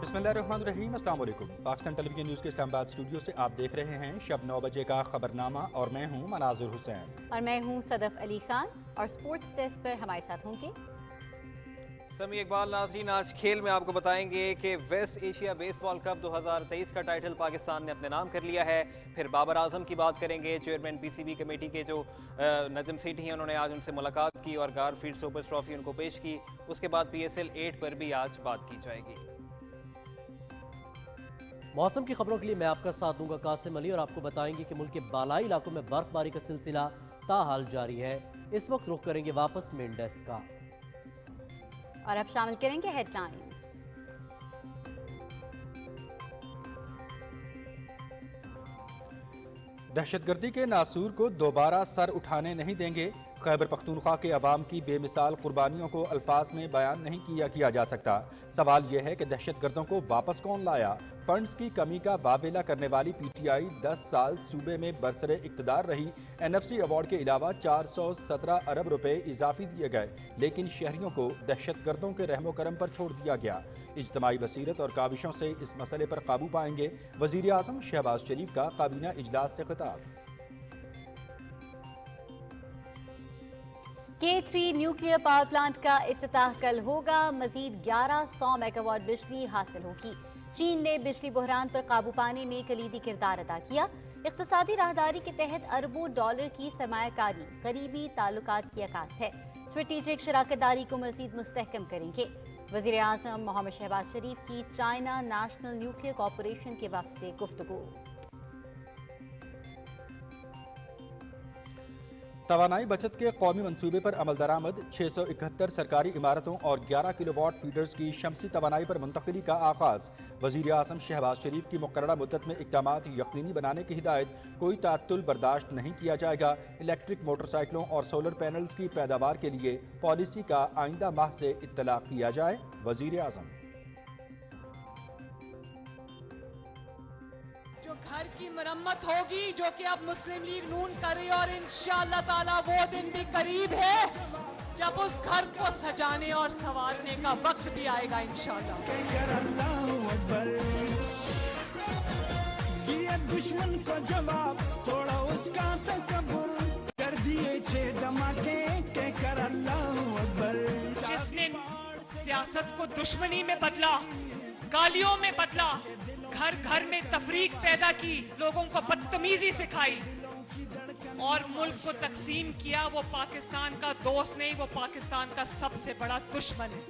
बिस्मिल्लाहिर्रहमानिर्रहीम। अस्सलाम वालेकुम। पाकिस्तान टेलीविजन न्यूज़ के इस्लामाबाद स्टूडियो से आप देख रहे हैं शब 9 बजे का खबरनामा और मैं हूं मनाजिर हुसैन और मैं हूं सदफ अली खान और स्पोर्ट्स डेस्क पर हमारे साथ होंगे समी इकबाल। नाजरीन, आज खेल में आपको बताएंगे कि वेस्ट एशिया बेसबॉल कप 2023 का टाइटल पाकिस्तान ने अपने नाम कर लिया है। फिर बाबर आजम की बात करेंगे। चेयरमैन पीसीबी कमेटी के जो नजम सेठी हैं, उन्होंने आज उनसे मुलाकात की और गारफील्ड सोपर्स ट्रॉफी उनको पेश की। उसके बाद PSL 8 पर भी आज बात की जाएगी। मौसम की खबरों के लिए मैं आपका साथ दूंगा कासिम अली और आपको बताएंगे कि मुल्क के बालाई इलाकों में बर्फबारी का सिलसिला ताहाल जारी है। इस वक्त रुख करेंगे वापस मेन डेस्क का और अब शामिल करेंगे हेडलाइंस। दहशतगर्दी के नासूर को दोबारा सर उठाने नहीं देंगे। खैबर पख्तूनख्वा के अवाम की बेमिसाल कुर्बानियों को अल्फाज में बयान नहीं किया जा सकता। सवाल यह है कि दहशतगर्दों को वापस कौन लाया। फंड्स की कमी का वावेला करने वाली PTI 10 साल सूबे में बरसरे इक़्तिदार रही। NFC अवार्ड के अलावा 417 अरब रुपए इजाफी दिए गए, लेकिन शहरियों को दहशतगर्दों के रहमो करम पर छोड़ दिया गया। इज्तिमाई बसीरत और काविशों से इस मसले पर काबू पाएंगे। वज़ीर आज़म शहबाज शरीफ का काबीना इजलास से खिताब। K3 न्यूक्लियर पावर प्लांट का इफ्तिताह कल होगा। मजीद 1100 मेगावाट बिजली हासिल होगी। चीन ने बिजली बहरान पर काबू पाने में कलीदी किरदार अदा किया। इक्तिसादी राहदारी के तहत अरबों डॉलर की सरमायाकारी करीबी ताल्लुकात की अक्कास है। स्ट्रेटेजिक शराकतदारी को मजीद मुस्तहकम करेंगे। वज़ीर आज़म मोहम्मद शहबाज शरीफ की चाइना नेशनल न्यूक्लियर कॉरपोरेशन के वफ़द से गुफ्तगू। तवानाई बचत के कौमी मंसूबे पर अमल दरामद। 671 सरकारी इमारतों और 11 किलोवाट फीडर्स की शमसी तवानाई पर मुंतकिली का आगाज। वज़ीर आज़म शहबाज शरीफ की मुकर्ररा मुद्दत में इक़दामात यकीनी बनाने की हिदायत। कोई ताअत्तुल बर्दाश्त नहीं किया जाएगा। इलेक्ट्रिक मोटरसाइकिलों और सोलर पैनल्स की पैदावार के लिए पॉलिसी का आइंदा माह से इत्तलाक़ किया जाए। वज़ीर आज़म घर की मरम्मत होगी जो कि अब मुस्लिम लीग नून करे और इंशाअल्लाह ताला वो दिन भी करीब है जब उस घर को सजाने और संवारने का वक्त भी आएगा इंशाअल्लाह। दुश्मन को जवाब थोड़ा उसका तकब्बुर कर दिए 6 धमाके कहकर अल्लाहू अकबर। जिसने सियासत को दुश्मनी में बदला, गालियों में बदला, घर घर में तफरीक पैदा की, लोगों को बदतमीजी सिखाई और मुल्क को तकसीम किया, वो पाकिस्तान का दोस्त नहीं, वो पाकिस्तान का सबसे बड़ा दुश्मन है।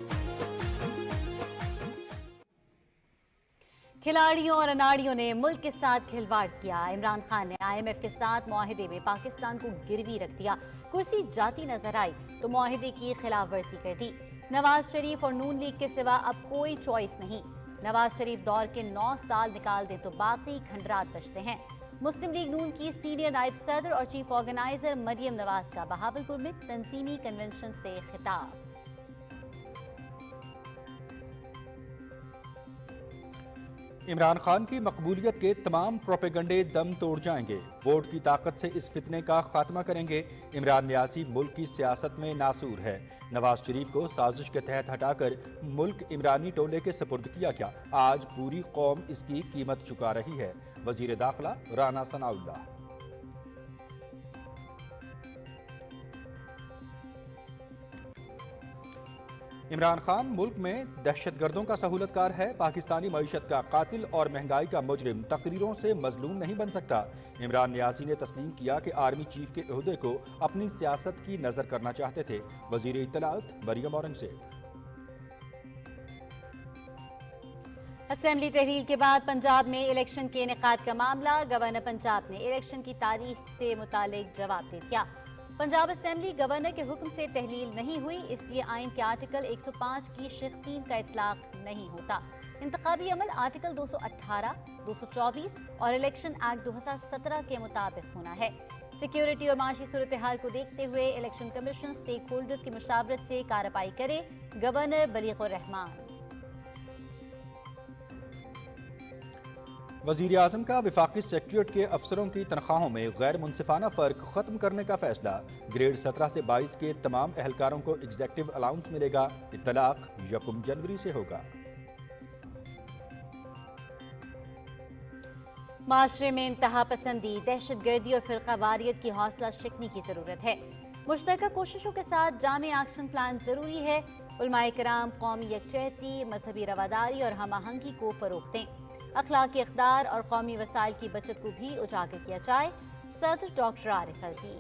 खिलाड़ियों और अनाड़ियों ने मुल्क के साथ खिलवाड़ किया। इमरान खान ने IMF के साथ मुआहिदे में पाकिस्तान को गिरवी रख दिया। कुर्सी जाती नजर आई तो मुआहिदे की खिलाफ वर्जी कर दी। नवाज शरीफ और नून लीग के सिवा अब कोई चॉइस नहीं। नवाज शरीफ दौर के 9 साल निकाल दें तो बाकी खंडरात बचते हैं। मुस्लिम लीग नून की सीनियर नायब सदर और चीफ ऑर्गेनाइजर मरियम नवाज का बहावलपुर में तंजीमी कन्वेंशन से खिताब। इमरान खान की मकबूलियत के तमाम प्रोपेगंडे दम तोड़ जाएंगे। वोट की ताकत से इस फितने का खात्मा करेंगे। इमरान न्यासी मुल्क की सियासत में नासूर है। नवाज शरीफ को साजिश के तहत हटाकर मुल्क इमरानी टोले के सपुर्द किया गया। आज पूरी कौम इसकी कीमत चुका रही है। वजीर दाखिला राना सनाउल्लाह। इमरान खान मुल्क में दहशतगर्दों का सहूलतकार है। पाकिस्तानी मईशत का कातिल और महंगाई का मुजरिम तकरीरों से मजलूम नहीं बन सकता। इमरान न्यासी ने तस्लीम किया कि आर्मी चीफ के ओहदे को अपनी सियासत की नजर करना चाहते थे। वजीर इत्तलात मरियम औरंगजेब। असेंबली तहरील के बाद पंजाब में इलेक्शन के इनेकाद का मामला। गवर्नर पंजाब ने इलेक्शन की तारीख से मुतालिक जवाब दे दिया। पंजाब असेंबली गवर्नर के हुक्म से तहलील नहीं हुई, इसलिए आइन के आर्टिकल 105 की शिक 3 का इतलाक नहीं होता। इंतखाबी अमल आर्टिकल 218, 224 और इलेक्शन एक्ट 2017 के मुताबिक होना है। सिक्योरिटी और माशी सूरत हाल को देखते हुए इलेक्शन कमीशन स्टेक होल्डर्स की मुशावरत से कार्रवाई करे। गवर्नर बलीगुर रहमान। वज़ीर आज़म का वफाकी सेक्रेटरीट के अफसरों की तनख्वाहों में गैर मुनसिफाना फ़र्क ख़त्म करने का फैसला। ग्रेड 17 से 22 के तमाम एहलकारों को एग्जेक्टिव अलाउंस मिलेगा। इत्तलाक 1 जनवरी से होगा। माशरे में इंतहा पसंदी, दहशत गर्दी और फिरका वारियत की हौसला शिकनी की जरूरत है। मुश्तरका कोशिशों के साथ जामे एक्शन प्लान जरूरी है। उलमाए किराम कौमी यकजहती, मजहबी रवादारी और हम आहंगी को फरोग दें। अखलाकी इक़दार और कौमी वसाइल की बचत को भी उजागर किया जाए। सदर डॉक्टर आरिफ अलवी।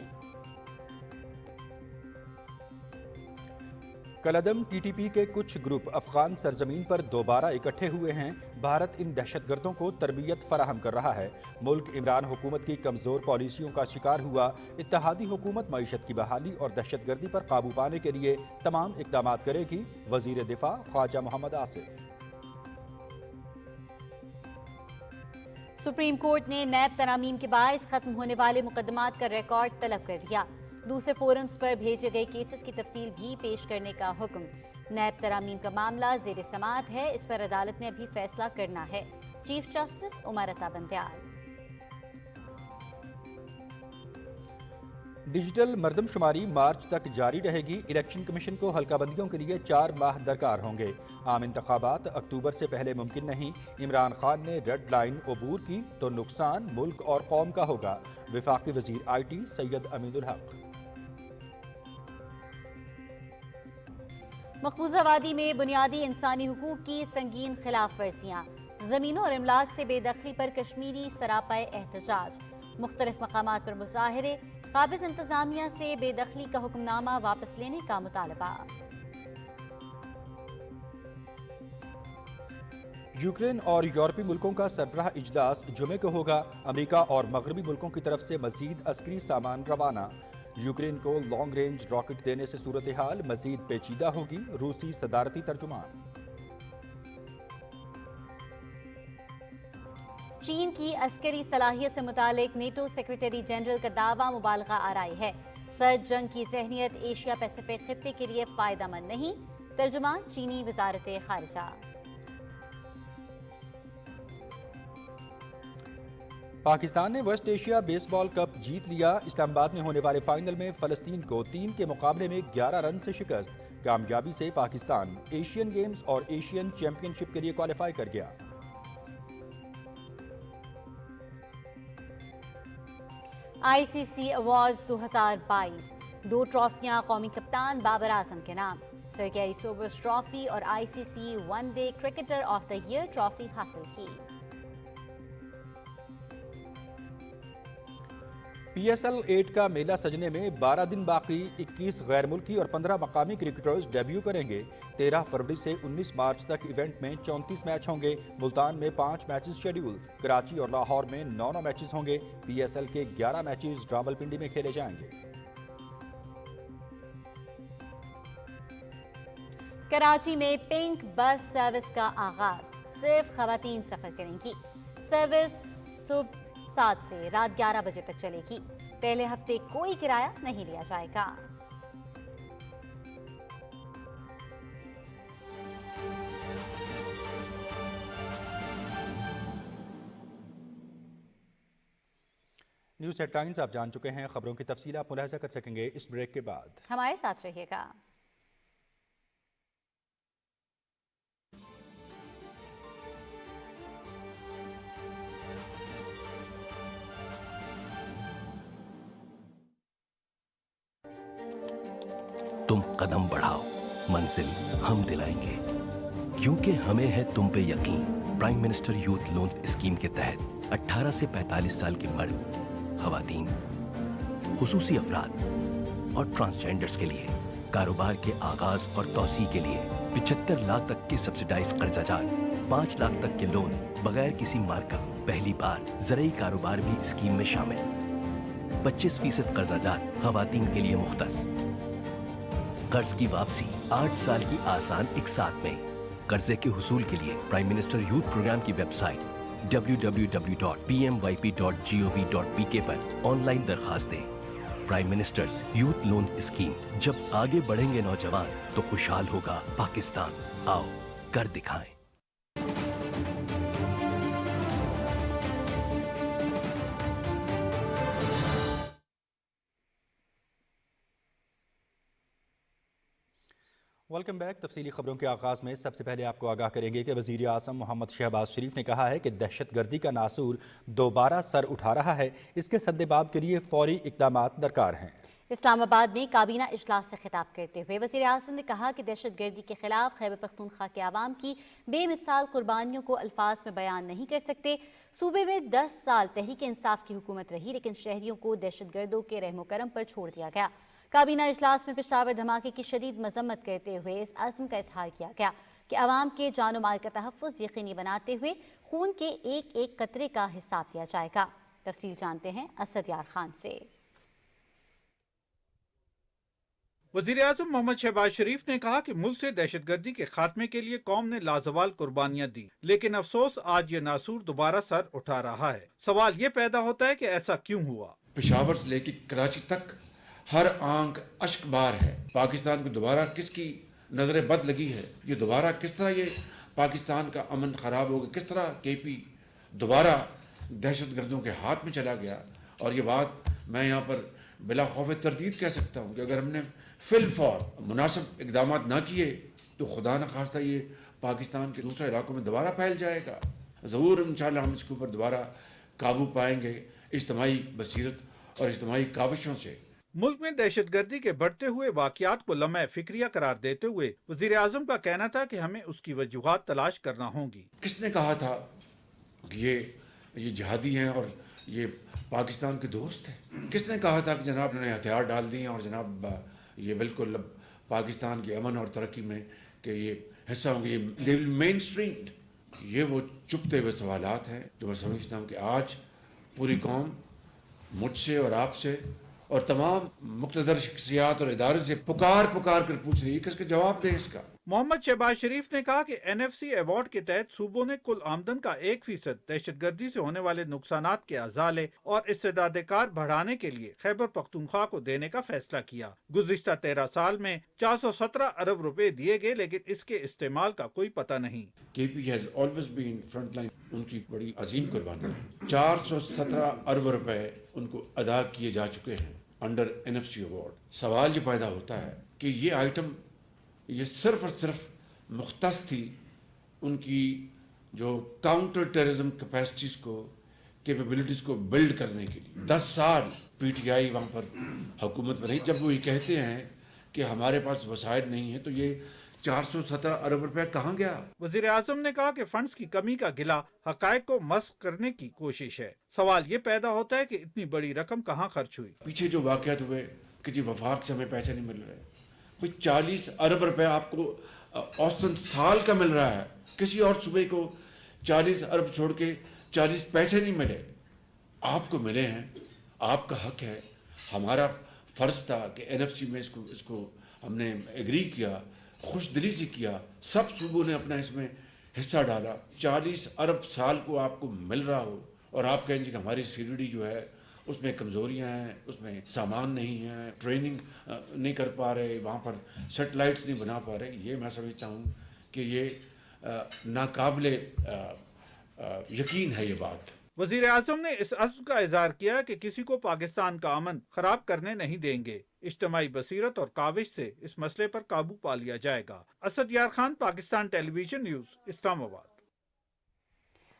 कलअदम टीटीपी के कुछ ग्रुप अफगान सरजमीन पर दोबारा इकट्ठे हुए हैं। भारत इन दहशतगर्दों को तरबियत फराहम कर रहा है। मुल्क इमरान हुकूमत की कमज़ोर पॉलिसियों का शिकार हुआ। इत्तेहादी हुकूमत मईशत की बहाली और दहशतगर्दी पर काबू पाने के लिए तमाम इक़दाम करेगी। वज़ीर दिफा ख्वाजा मोहम्मद आसिफ। सुप्रीम कोर्ट ने नैब तरामीम के बायस खत्म होने वाले मुकदमात का रिकॉर्ड तलब कर दिया। दूसरे फोरम्स पर भेजे गए केसेस की तफसील भी पेश करने का हुक्म। नैब तरामीम का मामला ज़ेर समाअत है, इस पर अदालत ने अभी फैसला करना है। Chief justice Umar Ata Bandial. Digital मरदमशुमारी मार्च तक जारी रहेगी। इलेक्शन कमीशन को हल्काबंदियों के लिए 4 माह दरकार होंगे। आम इंतखाबात अक्टूबर से पहले मुमकिन नहीं। इमरान खान ने रेड लाइन अबूर की तो नुकसान मुल्क और कौम का होगा। वफाकी वजीर IT सैयद अमीनुल हक। मकबूजा वादी में बुनियादी इंसानी हुकूक की संगीन खिलाफ वर्जियाँ। ज़मीनों और इमलाक से बेदखली पर कश्मीरी सरापाए एहतजाज। मुख्तलिफ मकामात पर मुजाहरे। काबिज इंतजामिया से बेदखली का हुक्मनामा वापस लेने का मुतालबा। यूक्रेन और यूरोपीय मुल्कों का सरबराह इजलास जुमे को होगा। अमेरिका और मगरबी मुल्कों की तरफ से मजीद अस्करी सामान रवाना। यूक्रेन को लॉन्ग रेंज रॉकेट देने से सूरत हाल मजीद पेचीदा होगी। रूसी सदारती तर्जुमान। चीन की अस्करी सलाहियत से मुतालिक नेटो सेक्रेटरी जनरल का दावा मुबालगा आराई है। सर्द जंग की जहनियत एशिया पैसिफिक खित्ते के लिए फायदेमंद नहीं। तर्जुमान चीनी वजारत खारिजा। पाकिस्तान ने वेस्ट एशिया बेसबॉल कप जीत लिया। इस्लामाबाद में होने वाले फाइनल में फलस्तीन को 3 के मुकाबले में 11 रन से शिकस्त। कामयाबी से पाकिस्तान एशियन गेम्स और एशियन चैंपियनशिप के लिए क्वालिफाई कर गया। ICC अवार्ड्स 2022, 2 ट्रॉफियां कौमी कप्तान बाबर आजम के नाम। सरगेई सोबर्स ट्रॉफी और ICC one day cricketer of the year trophy हासिल की। PSL 8 का मेला सजने में 12 दिन बाकी। 21 गैर मुल्की और 15 मकामी क्रिकेटर्स डेब्यू करेंगे। 13 फरवरी से 19 मार्च तक इवेंट में 34 मैच होंगे। मुल्तान में 5 मैचेस शेड्यूल। कराची और लाहौर में 9 मैचेस होंगे। PSL के 11 मैचेस रावलपिंडी में खेले जाएंगे। कराची में पिंक बस सर्विस का आगाज। सिर्फ खवातीन सफर करेंगी। सर्विस सुबह 7 से रात 11 बजे तक चलेगी। पहले हफ्ते कोई किराया नहीं लिया जाएगा। न्यूज़ हेडलाइंस आप जान चुके हैं। खबरों की तफसील आप मुलाहिजा कर सकेंगे इस ब्रेक के बाद। हमारे साथ रहिएगा। तुम कदम बढ़ाओ, मंजिल हम दिलाएंगे, क्योंकि हमें है तुम पे यकीन। Prime minister youth loan scheme के तहत 18 से 45 साल के मर्द, खवातीन, खुसूसी अफराद और ट्रांसजेंडर्स के लिए कारोबार के आगाज और तौसी के लिए 75 लाख तक के सब्सिडाइज कर्जाजात, 5 लाख तक के लोन बगैर किसी मार्कअप। पहली बार ज़रई कारोबार भी स्कीम में शामिल। 25% कर्जाजात खवातीन के लिए मुख्तस। कर्ज की वापसी 8 साल की आसान एक साथ में। कर्जे के हुसूल के लिए प्राइम मिनिस्टर यूथ प्रोग्राम की वेबसाइट www.pmyp.gov.pk पर ऑनलाइन दरखास्त दें। Prime ministers youth loan scheme. जब आगे बढ़ेंगे नौजवान तो खुशहाल होगा पाकिस्तान। आओ कर दिखाएं। Welcome back. तफसीली खबरों के आगाज़ में सबसे पहले आपको आगाह करेंगे कि वज़ीर आज़म मोहम्मद शहबाज शरीफ ने कहा है कि दहशतगर्दी का नासूर दोबारा सर उठा रहा है। इसके सद्देबाब के लिए फौरी इक़दाम दरकार हैं। इस्लामाबाद में काबीना इजलास से खिताब करते हुए वज़ीर आज़म ने कहा कि दहशतगर्दी के खिलाफ खैबर पख्तूनख्वा के अवाम की बेमिसाल कुर्बानियों को अल्फाज में बयान नहीं कर सकते। सूबे में 10 साल तहरीक इंसाफ की हुकूमत रही, लेकिन शहरियों को दहशतगर्दों के रहमो करम पर छोड़ दिया गया। काबीना इजलास में पेशावर धमाके की शदीद मजम्मत करते हुए इस अज़्म का इजहार किया गया कि अवाम के जान माल का तहफ़्फ़ुज़ यकीनी बनाते हुए खून के एक एक कतरे का हिसाब लिया जाएगा। तफसील जानते हैं असद यार खान से। वज़ीर आज़म मोहम्मद शहबाज शरीफ ने कहा कि मुल्क से दहशतगर्दी के खात्मे के लिए कौम ने लाजवाल कुर्बानियां दी, लेकिन अफसोस आज ये नासूर दोबारा सर उठा रहा है। सवाल ये पैदा होता है कि ऐसा क्यों हुआ। पेशावर से लेकर कराची तक हर आंख अश्कबार है। पाकिस्तान को दोबारा किसकी नजर बद लगी है, ये दोबारा किस तरह ये पाकिस्तान का अमन खराब हो गया, किस तरह केपी दोबारा दहशतगर्दों के हाथ में चला गया। और ये बात मैं यहाँ पर बिला खौफ तरदीद कह सकता हूँ कि अगर हमने फिल फौर मुनासिब इकदाम ना किए तो खुदा न खास्ता ये पाकिस्तान के दूसरे इलाकों में दोबारा फैल जाएगा। ज़रूर इंशाअल्लाह हम इसके ऊपर दोबारा काबू पाएंगे इज्तिमाई बसीरत और इज्तिमाई काविशों से। मुल्क में दहशतगर्दी के बढ़ते हुए वाक़यात को लम्हे फिक्रिया करार देते हुए वज़ीर आज़म का कहना था कि हमें उसकी वजूहात तलाश करना होंगी। किसने कहा था कि ये जिहादी हैं और ये पाकिस्तान के दोस्त हैं? किसने कहा था कि जनाब ने हथियार डाल दिए और जनाब ये बिल्कुल पाकिस्तान के अमन और तरक्की में कि ये हिस्सा होंगे, ये मेन स्ट्रीम। ये वो चुपते हुए सवालात हैं जो मैं समझता हूँ कि आज पूरी कौम मुझसे और आपसे और तमाम मुक़्तदर शख्सियात और इदारों से पुकार कर पूछ रही है कि इसका जवाब दें। इसका मोहम्मद शहबाज शरीफ ने कहा कि NFC अवार्ड के तहत सूबों ने कुल आमदन का 1% दहशतगर्दी से होने वाले नुकसानात के अजाले और इस्तेदाद-ए-कार बढ़ाने के लिए खैबर पख्तूनख्वा को देने का फैसला किया। गुज़िश्ता 13 साल में 417 अरब रुपए दिए गए, लेकिन इसके इस्तेमाल का कोई पता नहीं। KP has always been frontline, उनकी बड़ी अजीम कुर्बानी है। 417 अरब रुपए उनको अदा किए जा चुके हैं अंडर NFC अवार्ड। सवाल ये पैदा होता है कि ये आइटम ये सिर्फ और सिर्फ मुख्तस थी उनकी जो काउंटर टेररिज्म कैपेसिटीज़ को, कैपेबिलिटीज़ को बिल्ड करने के लिए। 10 साल PTI वहाँ पर हुकूमत में रही। जब वो ये कहते हैं कि हमारे पास वसाइल नहीं है तो ये 417 अरब रुपए कहाँ गया? वज़ीर आज़म ने कहा कि फंड्स की कमी का गिला हक़ाइक़ को मस्क करने की कोशिश है। सवाल ये पैदा होता है कि इतनी बड़ी रकम कहाँ खर्च हुई। पीछे जो वाक़यात हुए कि जी वफाक से हमें पैसे नहीं मिल रहे, कोई 40 अरब रुपए आपको औसतन साल का मिल रहा है, किसी और सूबे को 40 अरब छोड़ के 40 पैसे नहीं मिले, आपको मिले हैं, आपका हक है। हमारा फ़र्ज़ था कि NFC में इसको हमने एग्री किया, खुश दिली से किया, सब सूबों ने अपना इसमें हिस्सा डाला। 40 अरब साल को आपको मिल रहा हो और आप कहेंगे कि हमारी CDD जो है उसमें कमज़ोरियाँ हैं, उसमें सामान नहीं है, ट्रेनिंग नहीं कर पा रहे, वहाँ पर सेटेलाइट्स नहीं बना पा रहे, ये मैं समझता हूँ कि ये नाकाबिले यकीन है ये बात। वज़ीर आज़म ने इस अज़्म का इज़हार किया कि किसी को पाकिस्तान का अमन खराब करने नहीं देंगे। इज्तिमाई बसीरत और काविश से इस मसले पर काबू पा लिया जाएगा। असद यार खान, पाकिस्तान टेलीविजन न्यूज़, इस्लामाबाद।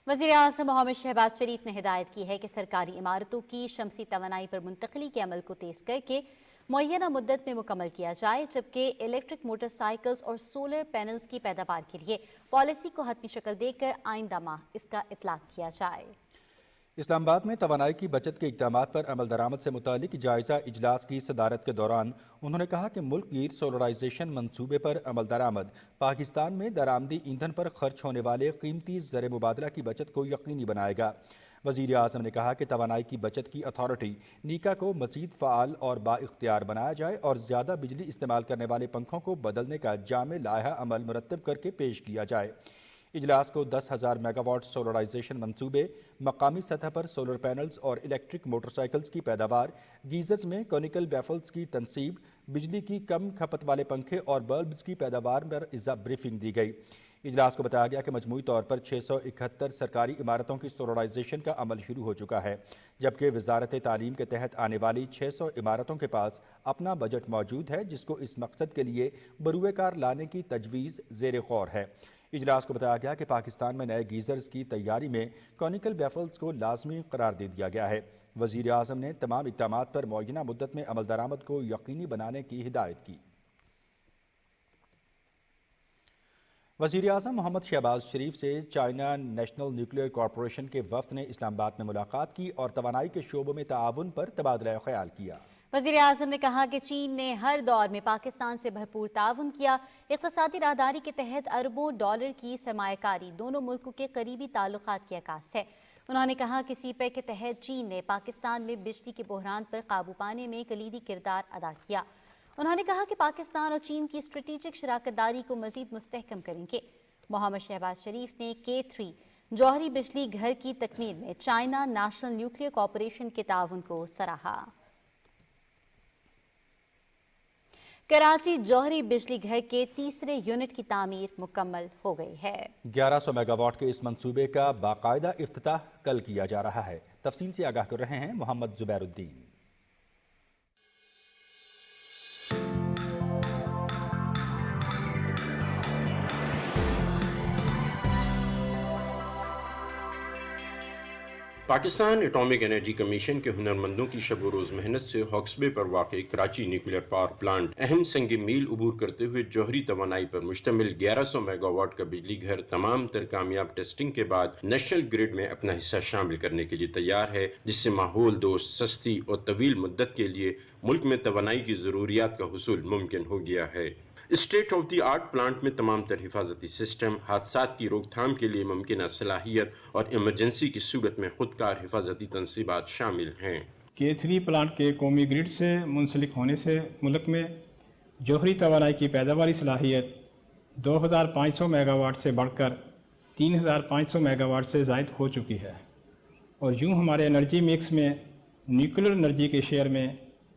वज़ीर आज़म मोहम्मद शहबाज शरीफ ने हिदायत की है कि सरकारी इमारतों की शमसी तवानाई पर मुंतकली के अमल को तेज़ करके मुअय्यना मुद्दत में मुकम्मल किया जाए, जबकि इलेक्ट्रिक मोटरसाइकिल्स और सोलर पैनल्स की पैदावार के लिए पॉलिसी को हतमी शक्ल देकर आइंदा माह इसका इतलाक किया जाए। इस्लामाबाद में तवानाई की बचत के इक़दामात पर अमल दरामद से मुतालिक जायज़ा इजलास की सदारत के दौरान उन्होंने कहा कि मुल्क गिर सोलराइजेशन मंसूबे पर अमल दरामद पाकिस्तान में दरामदी ईंधन पर खर्च होने वाले कीमती ज़र मुबादला की बचत को यकीनी बनाएगा। वज़ीर आज़म ने कहा कि तवानाई की बचत की अथॉरिटी नीका को मज़ीद फ़ाल और बाइख्तियार बनाया जाए और ज़्यादा बिजली इस्तेमाल करने वाले पंखों को बदलने का जामे लायहा अमल मुरतब करके पेश किया जाए। इजलास को 10,000 मेगावाट सोलराइजेशन मंसूबे, मकामी सतह पर सोलर पैनल्स और इलेक्ट्रिक मोटरसाइकिल्स की पैदावार, गीजर्स में कॉनिकल वेफल्स की तनसीब, बिजली की कम खपत वाले पंखे और बल्ब्स की पैदावार पर ब्रीफिंग दी गई। اجلاس کو بتایا گیا کہ مجموعی طور پر 671 سرکاری عمارتوں کی سولرائزیشن کا عمل شروع ہو چکا ہے، جبکہ وزارت تعلیم کے تحت آنے والی 600 عمارتوں کے پاس اپنا بجٹ موجود ہے، جس کو اس مقصد کے لیے بروئے کار لانے کی تجویز زیر غور ہے۔ اجلاس کو بتایا گیا کہ پاکستان میں نئے گیزرز کی تیاری میں کونیکل بیفلز کو لازمی قرار دے دیا گیا ہے۔ وزیر اعظم نے تمام اقدامات پر معینہ مدت میں عمل درآمد کو یقینی بنانے کی ہدایت کی۔ وزیر اعظم محمد شہباز شریف سے چائنا نیشنل نیوکلیئر کارپوریشن کے وفد نے اسلام آباد میں ملاقات کی اور توانائی کے شعبوں میں تعاون پر تبادلہ خیال کیا۔ وزیر اعظم نے کہا کہ چین نے ہر دور میں پاکستان سے بھرپور تعاون کیا، اقتصادی راہداری کے تحت اربوں ڈالر کی سرمایہ کاری دونوں ملکوں کے قریبی تعلقات کی عکاس ہے۔ انہوں نے کہا کہ سی پیک کے تحت چین نے پاکستان میں بجلی کے بحران پر قابو پانے میں کلیدی کردار ادا کیا۔ انہوں نے کہا کہ پاکستان اور چین کی اسٹریٹجک شراکت داری کو مزید مستحکم کریں گے۔ محمد شہباز شریف نے K3 جوہری بجلی گھر کی تکمیل میں چائنا نیشنل نیوکلیئر کارپوریشن کے تعاون کو سراہا۔ کراچی جوہری بجلی گھر کے تیسرے یونٹ کی تعمیر مکمل ہو گئی ہے۔ 1100 میگا واٹ کے اس منصوبے کا باقاعدہ افتتاح کل کیا جا رہا ہے۔ تفصیل سے آگاہ کر رہے ہیں محمد Zubair Uddin. Pakistan atomic energy commission کے ہنرمندوں کی شب و روز محنت سے ہاکس بے پر واقع کراچی نیوکلیئر پاور پلانٹ اہم سنگ میل عبور کرتے ہوئے جوہری توانائی پر مشتمل 1100 میگا واٹ کا بجلی گھر تمام تر کامیاب ٹیسٹنگ کے بعد نیشنل گریڈ میں اپنا حصہ شامل کرنے کے لیے تیار ہے، جس سے ماحول دوست، سستی اور طویل مدت کے لیے ملک میں توانائی کی ضروریات کا حصول ممکن ہو گیا ہے۔ State of the art plant میں تمام تر حفاظتی سسٹم، حادثات کی روک تھام کے لیے ممکنہ صلاحیت اور ایمرجنسی کی صورت میں خودکار حفاظتی تنصیبات شامل ہیں۔ K3 پلانٹ کے قومی گرڈ سے منسلک ہونے سے ملک میں جوہری توانائی کی پیداواری صلاحیت 2500 میگا واٹ سے بڑھ کر 3500 میگا واٹ سے زائد ہو چکی ہے، اور یوں ہمارے انرجی مکس میں نیوکلیر انرجی کے شیئر میں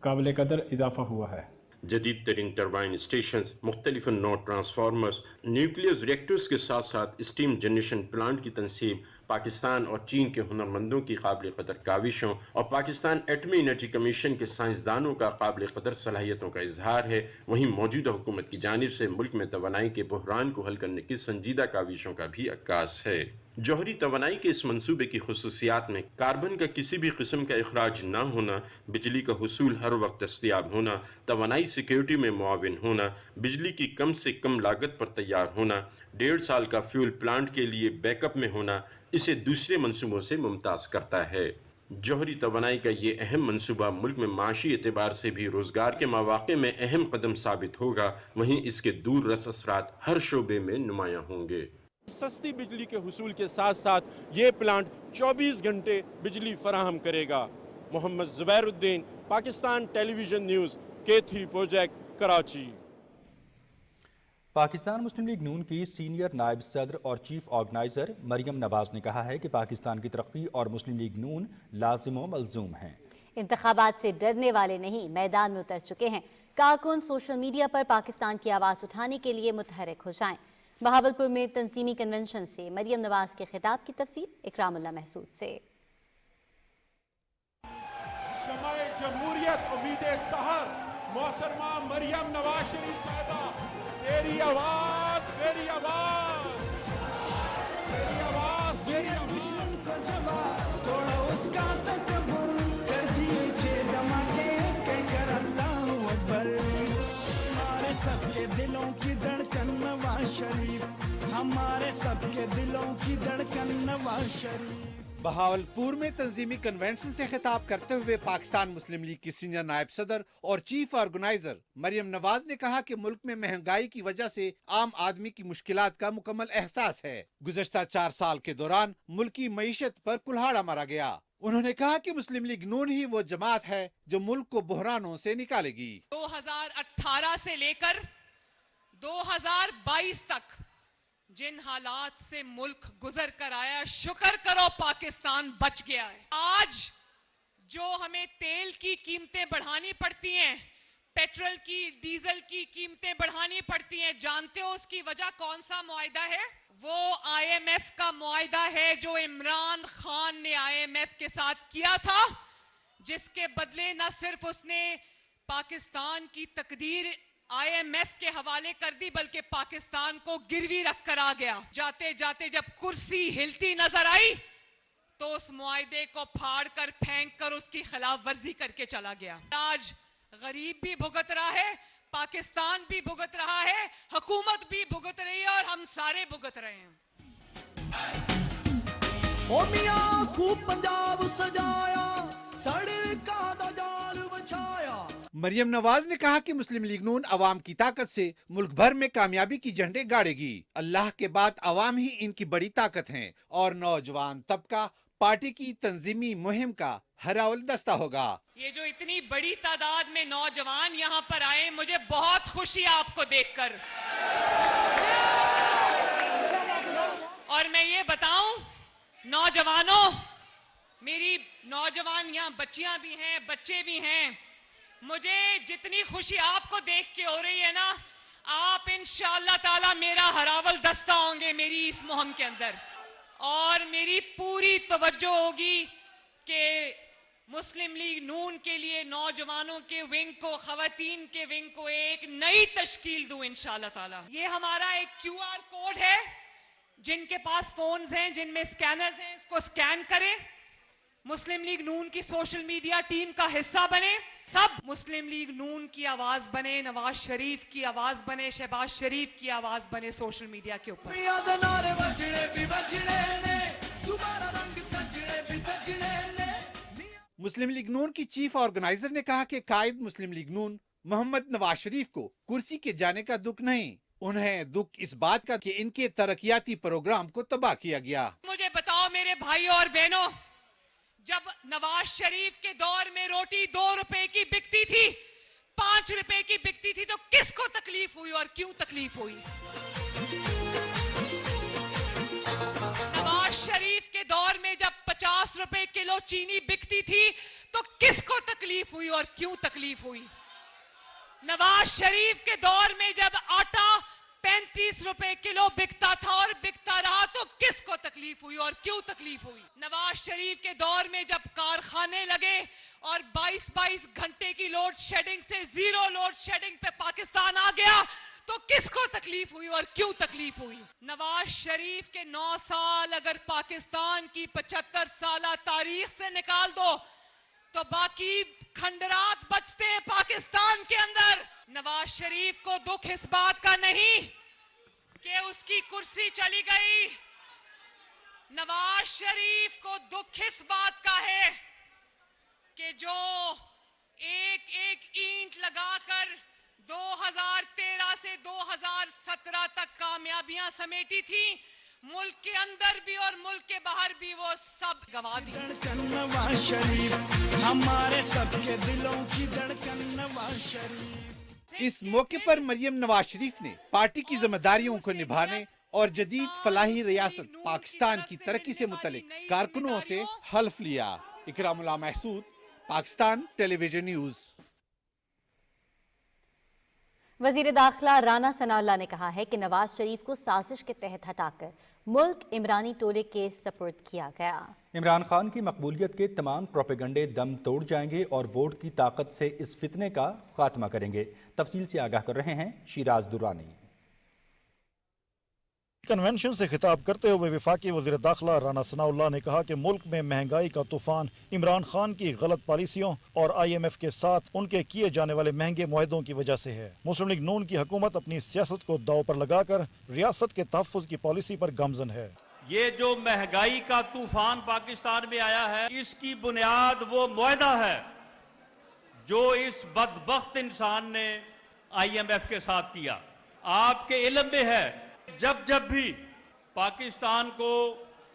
قابل قدر اضافہ ہوا ہے۔ جدید ترین ٹربائن اسٹیشنز، مختلف نوع ٹرانسفارمرز، نیوکلیئر ریئیکٹرز کے ساتھ ساتھ اسٹیم جنریشن پلانٹ کی تنصیب پاکستان اور چین کے ہنرمندوں کی قابل قدر کاوشوں اور پاکستان ایٹمی انرجی کمیشن کے سائنسدانوں کا قابل قدر صلاحیتوں کا اظہار ہے۔ وہیں موجودہ حکومت کی جانب سے ملک میں توانائی کے بحران کو حل کرنے کی سنجیدہ کاوشوں کا بھی عکاس ہے۔ جوہری توانائی کے اس منصوبے کی خصوصیات میں کاربن کا کسی بھی قسم کا اخراج نہ ہونا، بجلی کا حصول ہر وقت دستیاب ہونا، توانائی سیکیورٹی میں معاون ہونا، بجلی کی کم سے کم لاگت پر تیار ہونا، 1.5 سال کا فیول پلانٹ کے لیے بیک اپ میں ہونا اسے دوسرے منصوبوں سے ممتاز کرتا ہے۔ جوہری توانائی کا یہ اہم منصوبہ ملک میں معاشی اعتبار سے بھی روزگار کے مواقع میں اہم قدم ثابت ہوگا، وہیں اس کے دور رس اثرات ہر شعبے میں نمایاں ہوں گے۔ سستی بجلی کے حصول کے ساتھ ساتھ یہ پلانٹ 24 گھنٹے بجلی فراہم کرے گا۔ Muhammad Zubair Uddin, Pakistan television news, K3 project, Karachi. Pakistan Muslim League Noon کی سینئر نائب صدر اور چیف آرگنائزر مریم نواز نے کہا ہے کہ پاکستان کی ترقی اور مسلم لیگ نون لازم و ملزوم ہیں۔ انتخابات سے ڈرنے والے نہیں، میدان میں اتر چکے ہیں۔ کارکن سوشل میڈیا پر پاکستان کی آواز اٹھانے کے لیے متحرک ہو جائیں۔ بہاولپور میں تنظیمی کنونشن سے مریم نواز کے خطاب کی تفصیل اکرام اللہ محسود سے۔ شمع جمہوریت، امید سحر، محترمہ مریم نواز شریف صاحبہ، تیری آواز میری آواز، تیری آواز میری دشمن کو جواب توڑا اس کا تکبر، کر دیے 6 دھماکے کہہ کر اللہ اکبر۔ ہمارے سب کے دلوں کی دھڑکن نواز شریف، ہمارے سب کے دلوں کی دھڑکن نواز شریف۔ بہاولپور میں تنظیمی کنونشن سے خطاب کرتے ہوئے پاکستان مسلم لیگ کی سینئر نائب صدر اور چیف آرگنائزر مریم نواز نے کہا کہ ملک میں مہنگائی کی وجہ سے عام آدمی کی مشکلات کا مکمل احساس ہے۔ گزشتہ 4 سال کے دوران ملکی معیشت پر کلہاڑا مارا گیا۔ انہوں نے کہا کہ مسلم لیگ نون ہی وہ جماعت ہے جو ملک کو بحرانوں سے نکالے گی۔ 2018 سے لے کر 2022 تک جن حالات سے ملک گزر کر آیا، شکر کرو پاکستان بچ گیا ہے۔ آج جو ہمیں تیل کی قیمتیں بڑھانی پڑتی ہیں، पेट्रोल की डीजल की कीमतें बढ़ानी पड़ती हैं, जानते हो उसकी वजह कौन सा मुआहदा है? वो IMF का मुआहदा है जो इमरान खान ने IMF के साथ किया था, जिसके बदले न सिर्फ उसने पाकिस्तान की तकदीर IMF के हवाले कर दी बल्कि पाकिस्तान को गिरवी रख कर आ गया। जाते जाते जब कुर्सी हिलती नजर आई तो उस मुआहदे को फाड़ कर फेंक कर उसकी खिलाफ वर्जी करके चला गया। आज गरीब भी भुगत रहा है, पाकिस्तान भी भुगत रहा है, हुकूमत भी भुगत रही है और हम सारे भुगत रहे हैं। ओ मियां खूब पंजाब सजाया, सड़कों दा जाल बिछाया। मरियम नवाज ने कहा कि मुस्लिम लीग नून अवाम की ताकत से मुल्क भर में कामयाबी की झंडे गाड़ेगी। अल्लाह के बाद अवाम ही इनकी बड़ी ताकत है और नौजवान तबका पार्टी की तंजीमी मुहिम का हरावल दस्ता होगा। ये जो इतनी बड़ी तादाद में नौजवान यहाँ पर आए, मुझे बहुत खुशी है आपको देखकर। और मैं ये बताऊं नौजवानों, मेरी नौजवान यहाँ बच्चियां भी हैं, बच्चे भी हैं, मुझे जितनी खुशी आपको देख के हो रही है ना, आप इंशाअल्लाह ताला मेरा हरावल दस्ता होंगे मेरी इस मुहिम के अंदर। और मेरी पूरी तवज्जो होगी कि मुस्लिम लीग नून के लिए नौजवानों के विंग को, खवातीन के विंग को एक नई तश्कील दूं इंशाअल्लाह ताला। ये हमारा एक QR कोड है, जिनके पास फोन्स हैं, जिनमें स्कैनर्स हैं, इसको स्कैन करें, मुस्लिम लीग नून की सोशल मीडिया टीम का हिस्सा बने, सब मुस्लिम लीग नून की आवाज बने, नवाज शरीफ की आवाज बने, शहबाज शरीफ की आवाज बने सोशल मीडिया के ऊपर। मुस्लिम लीग नून की चीफ ऑर्गेनाइजर ने कहा कि कायद मुस्लिम लीग नून मोहम्मद नवाज शरीफ को कुर्सी के जाने का दुख नहीं, उन्हें दुख इस बात का कि इनके तरक्याती प्रोग्राम को तबाह किया गया। मुझे बताओ मेरे भाइयों और बहनों, जब नवाज शरीफ के दौर में रोटी 2 रुपए की बिकती थी, 5 रुपए की बिकती थी, तो किसको तकलीफ हुई और क्यों तकलीफ हुई? नवाज शरीफ के दौर में जब 50 रुपए किलो चीनी बिकती थी तो किसको तकलीफ हुई और क्यों तकलीफ हुई? नवाज शरीफ के दौर में जब आटा 35 रुपए किलो बिकता था और बिकता रहा तो किसको तकलीफ हुई और क्यों तकलीफ हुई? नवाज शरीफ के दौर में जब कारखाने लगे और 22-22 घंटे की लोड शेडिंग से 0 लोड शेडिंग पे पाकिस्तान आ गया तो किसको तकलीफ हुई और क्यों तकलीफ हुई? नवाज शरीफ के 9 साल अगर पाकिस्तान की 75 साला तारीख से निकाल दो तो बाकी खंडरात बचते हैं पाकिस्तान के अंदर। नवाज शरीफ को दुख इस बात का नहीं कि उसकी कुर्सी चली गई, नवाज शरीफ को दुख इस बात का है कि जो एक एक ईंट लगाकर 2013 से 2017 तक कामयाबियां समेटी थी, मुल्क के अंदर भी और मुल्क के बाहर भी वो सब गवा दी। नवाज शरीफ हमारे सबके दिलों की धड़कन नवाज शरीफ। इस मौके पर मरियम नवाज शरीफ ने पार्टी की जिम्मेदारियों को निभाने और जदीद फलाही रियासत पाकिस्तान की तरक्की से मुतल्लिक कारकुनों से हल्फ लिया। Ikramullah Mehsud, Pakistan television news. वजीर दाखिला राना सनाउल्लाह ने कहा है कि नवाज शरीफ को साजिश के तहत हटाकर मुल्क इमरानी टोले के सपुर्द किया गया। इमरान खान की मकबूलियत के तमाम प्रोपेगंडे दम तोड़ जाएंगे और वोट की ताकत से इस फितने का खात्मा करेंगे। तफसील से आगाह कर रहे हैं शिराज दुरानी। कन्वेंशन से खिताब करते हुए वफाकी वज़ीर दाखिला राना सनाउल्लाह ने कहा कि मुल्क में महंगाई का तूफान इमरान खान की गलत पॉलिसियों और IMF के साथ उनके किए जाने वाले महंगे मुआहदों की वजह से है। मुस्लिम लीग नून की हुकूमत अपनी सियासत को दाव पर लगाकर रियासत के तहफ़्फ़ुज़ की पॉलिसी पर गामज़न है। ये जो महंगाई का तूफान पाकिस्तान में आया है, इसकी बुनियाद वो मुआहदा है जो इस बदबख्त इंसान ने IMF के साथ किया। आपके इल्म में है, जब जब भी पाकिस्तान को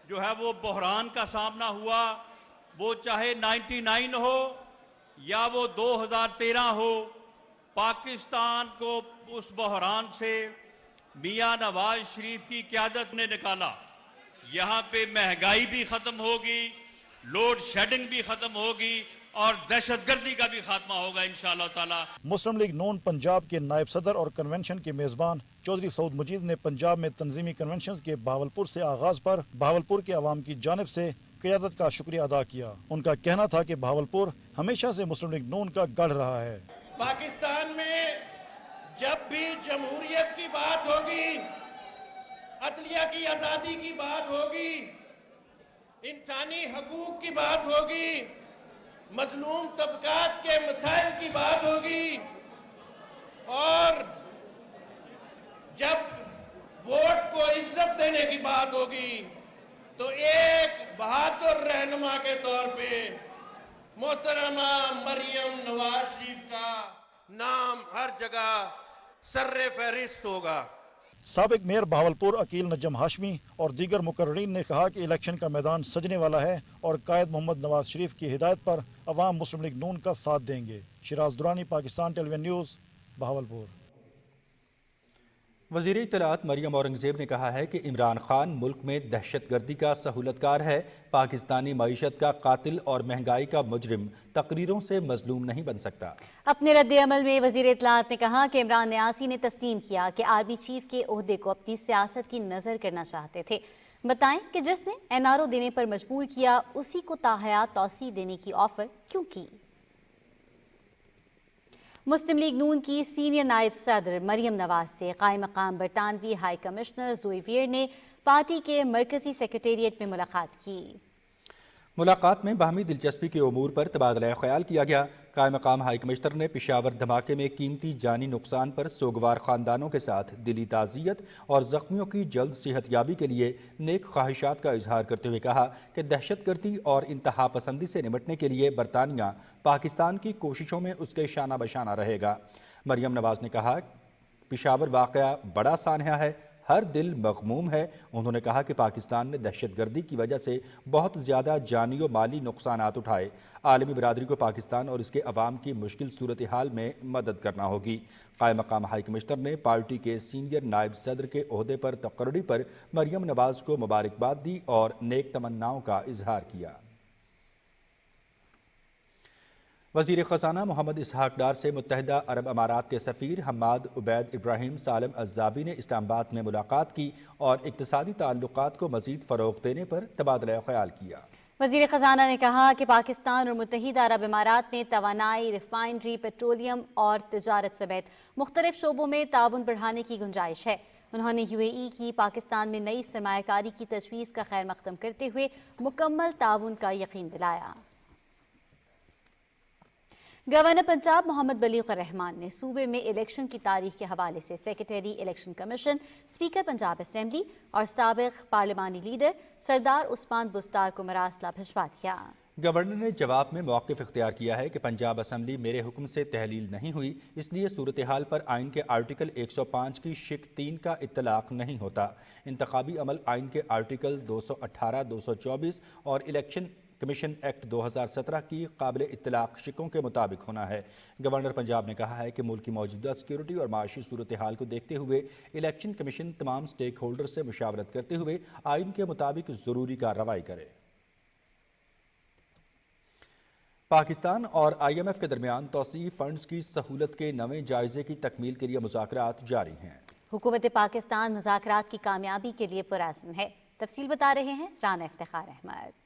जो है वो बहरान का सामना हुआ, वो चाहे 99 हो या वो 2013 हो, पाकिस्तान को उस बहरान से मियां नवाज शरीफ की क़यादत ने निकाला। यहाँ पे महंगाई भी ख़त्म होगी, लोड शेडिंग भी ख़त्म होगी اور دہشت گردی کا بھی خاتمہ ہوگا انشاءاللہ تعالی. مسلم لیگ نون پنجاب کے نائب صدر اور کنونشن کے میزبان چودھری سعود مجید نے پنجاب میں تنظیمی کنونشن کے بہاولپور سے آغاز پر بہاولپور کے عوام کی جانب سے قیادت کا شکریہ ادا کیا. ان کا کہنا تھا کہ بہاولپور ہمیشہ سے مسلم لیگ نون کا گڑھ رہا ہے. پاکستان میں جب بھی جمہوریت کی بات ہوگی، عدلیہ کی آزادی کی بات ہوگی، انسانی حقوق کی بات ہوگی، مظلوم طبقات کے مسائل کی بات ہوگی، اور جب ووٹ کو عزت دینے کی بات ہوگی، تو ایک بہادر رہنما کے طور پہ محترمہ مریم نواز شریف کا نام ہر جگہ سر فہرست ہوگا. سابق میئر بہاولپور عقیل نجم ہاشمی اور دیگر مقررین نے کہا کہ الیکشن کا میدان سجنے والا ہے اور قائد محمد نواز شریف کی ہدایت پر عوام مسلم لیگ نون کا ساتھ دیں گے. Shiraz Durrani, Pakistan television news, Bahawalpur. وزیر اطلاعات مریم اورنگزیب نے کہا ہے کہ عمران خان ملک میں دہشت گردی کا سہولت کار ہے. پاکستانی معیشت کا قاتل اور مہنگائی کا مجرم تقریروں سے مظلوم نہیں بن سکتا. اپنے رد عمل میں وزیر اطلاعات نے کہا کہ عمران نیازی نے تسلیم کیا کہ آرمی چیف کے عہدے کو اپنی سیاست کی نظر کرنا چاہتے تھے. بتائیں کہ جس نے NRO دینے پر مجبور کیا اسی کو تاحیات توسیع دینے کی آفر کیوں کی. مسلم لیگ نون کی سینئر نائب صدر مریم نواز سے قائم مقام برطانوی ہائی کمشنر زوئی ویئر نے پارٹی کے مرکزی سیکریٹریٹ میں ملاقات کی. ملاقات میں باہمی دلچسپی کے امور پر تبادلہ خیال کیا گیا. قائم مقام ہائی کمشنر نے پشاور دھماکے میں قیمتی جانی نقصان پر سوگوار خاندانوں کے ساتھ دلی تعزیت اور زخمیوں کی جلد صحت یابی کے لیے نیک خواہشات کا اظہار کرتے ہوئے کہا کہ دہشت گردی اور انتہا پسندی سے نمٹنے کے لیے برطانیہ پاکستان کی کوششوں میں اس کے شانہ بشانہ رہے گا. مریم نواز نے کہا پشاور واقعہ بڑا سانحہ ہے، ہر دل مغموم ہے. انہوں نے کہا کہ پاکستان نے دہشت گردی کی وجہ سے بہت زیادہ جانی و مالی نقصانات اٹھائے. عالمی برادری کو پاکستان اور اس کے عوام کی مشکل صورتحال میں مدد کرنا ہوگی. قائم مقام ہائی کمشنر نے پارٹی کے سینئر نائب صدر کے عہدے پر تقرری پر مریم نواز کو مبارکباد دی اور نیک تمناؤں کا اظہار کیا. وزیر خزانہ محمد اسحاق ڈار سے متحدہ عرب امارات کے سفیر حماد عبید ابراہیم سالم الزابی نے اسلام آباد میں ملاقات کی اور اقتصادی تعلقات کو مزید فروغ دینے پر تبادلہ خیال کیا. وزیر خزانہ نے کہا کہ پاکستان اور متحدہ عرب امارات میں توانائی، ریفائنری، پیٹرولیم اور تجارت سمیت مختلف شعبوں میں تعاون بڑھانے کی گنجائش ہے. انہوں نے UAE کی پاکستان میں نئی سرمایہ کاری کی تجویز کا خیر مقدم کرتے ہوئے مکمل تعاون کا یقین دلایا. گورنر پنجاب محمد بلیغ الرحمان نے صوبے میں الیکشن کی تاریخ کے حوالے سے secretary election commission, speaker Punjab assembly اور سابق پارلیمانی لیڈر سردار عثمان بستار کو مراسلہ بھجوا دیا. گورنر نے جواب میں موقف اختیار کیا ہے کہ پنجاب اسمبلی میرے حکم سے تحلیل نہیں ہوئی، اس لیے صورتحال پر آئین کے آرٹیکل 105 کی شق 3 کا اطلاق نہیں ہوتا. انتخابی عمل آئین کے آرٹیکل 218، 224 اور الیکشن کمیشن ایکٹ 2017 کی قابل اطلاق شقوں کے مطابق ہونا ہے. گورنر پنجاب نے کہا ہے کہ ملک کی موجودہ سیکیورٹی اور معاشی صورتحال کو دیکھتے ہوئے الیکشن کمیشن تمام سٹیک ہولڈر سے مشاورت کرتے ہوئے آئین کے مطابق ضروری کارروائی کرے. پاکستان اور IMF کے درمیان توسیعی فنڈز کی سہولت کے نویں جائزے کی تکمیل کے لیے مذاکرات جاری ہیں. حکومت پاکستان مذاکرات کی کامیابی کے لیے پرعزم ہے. تفصیل بتا رہے ہیں رانا افتخار احمد.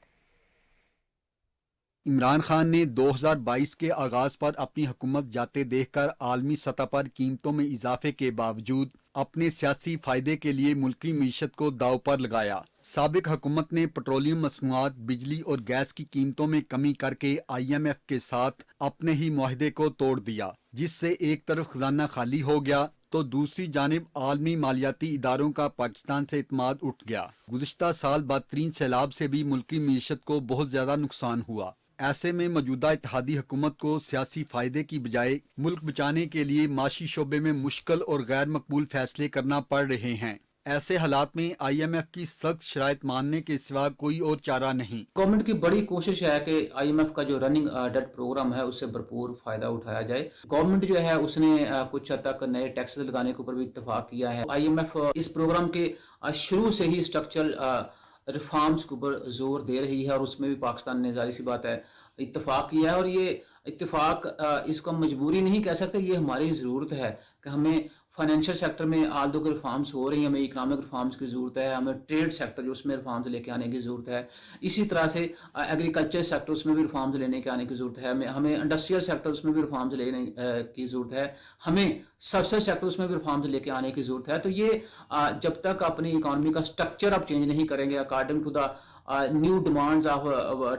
عمران خان نے 2022 کے آغاز پر اپنی حکومت جاتے دیکھ کر عالمی سطح پر قیمتوں میں اضافے کے باوجود اپنے سیاسی فائدے کے لیے ملکی معیشت کو داؤ پر لگایا. سابق حکومت نے پٹرولیم مصنوعات، بجلی اور گیس کی قیمتوں میں کمی کر کے IMF کے ساتھ اپنے ہی معاہدے کو توڑ دیا، جس سے ایک طرف خزانہ خالی ہو گیا تو دوسری جانب عالمی مالیاتی اداروں کا پاکستان سے اعتماد اٹھ گیا. گزشتہ سال بدترین سیلاب سے بھی ملکی معیشت کو بہت زیادہ نقصان ہوا. ایسے میں موجودہ اتحادی حکومت کو سیاسی فائدے کی بجائے ملک بچانے کے لیے معاشی شعبے میں مشکل اور غیر مقبول فیصلے کرنا پڑ رہے ہیں. ایسے حالات میں IMF کی سخت شرائط ماننے کے سوا کوئی اور چارہ نہیں. گورنمنٹ کی بڑی کوشش ہے کہ IMF کا جو رننگ ڈیٹ پروگرام ہے اس سے بھرپور فائدہ اٹھایا جائے. گورنمنٹ جو ہے اس نے کچھ حد تک نئے ٹیکسز لگانے کے اوپر بھی اتفاق کیا ہے. IMF اس پروگرام کے شروع سے ہی اسٹرکچرل ریفارمز کے اوپر زور دے رہی ہے اور اس میں بھی پاکستان نے ظاہر سی بات ہے इत्तेफाक किया है, और ये इत्तेफाक इसको हम मजबूरी नहीं कह सकते, ये हमारी ज़रूरत है कि हमें फाइनेंशियल सेक्टर में आल दो रिफॉर्म्स हो रही हैं, हमें इकनॉमिक रिफॉर्म्स की ज़रूरत है, हमें ट्रेड सेक्टर जो उसमें रिफॉर्म्स लेके आने की ज़रूरत है, इसी तरह से एग्रीकल्चर सेक्टर उसमें भी रिफॉर्म्स लेने के आने की ज़रूरत है, हमें इंडस्ट्रियल सेक्टर उसमें भी रिफॉर्म्स लेने की ज़रूरत है, हमें सबसे सेक्टर उसमें भी रिफॉर्म्स लेके आने की ज़रूरत है। तो ये जब तक अपनी इकॉनमी का स्ट्रक्चर आप चेंज नहीं करेंगे according to the new demands of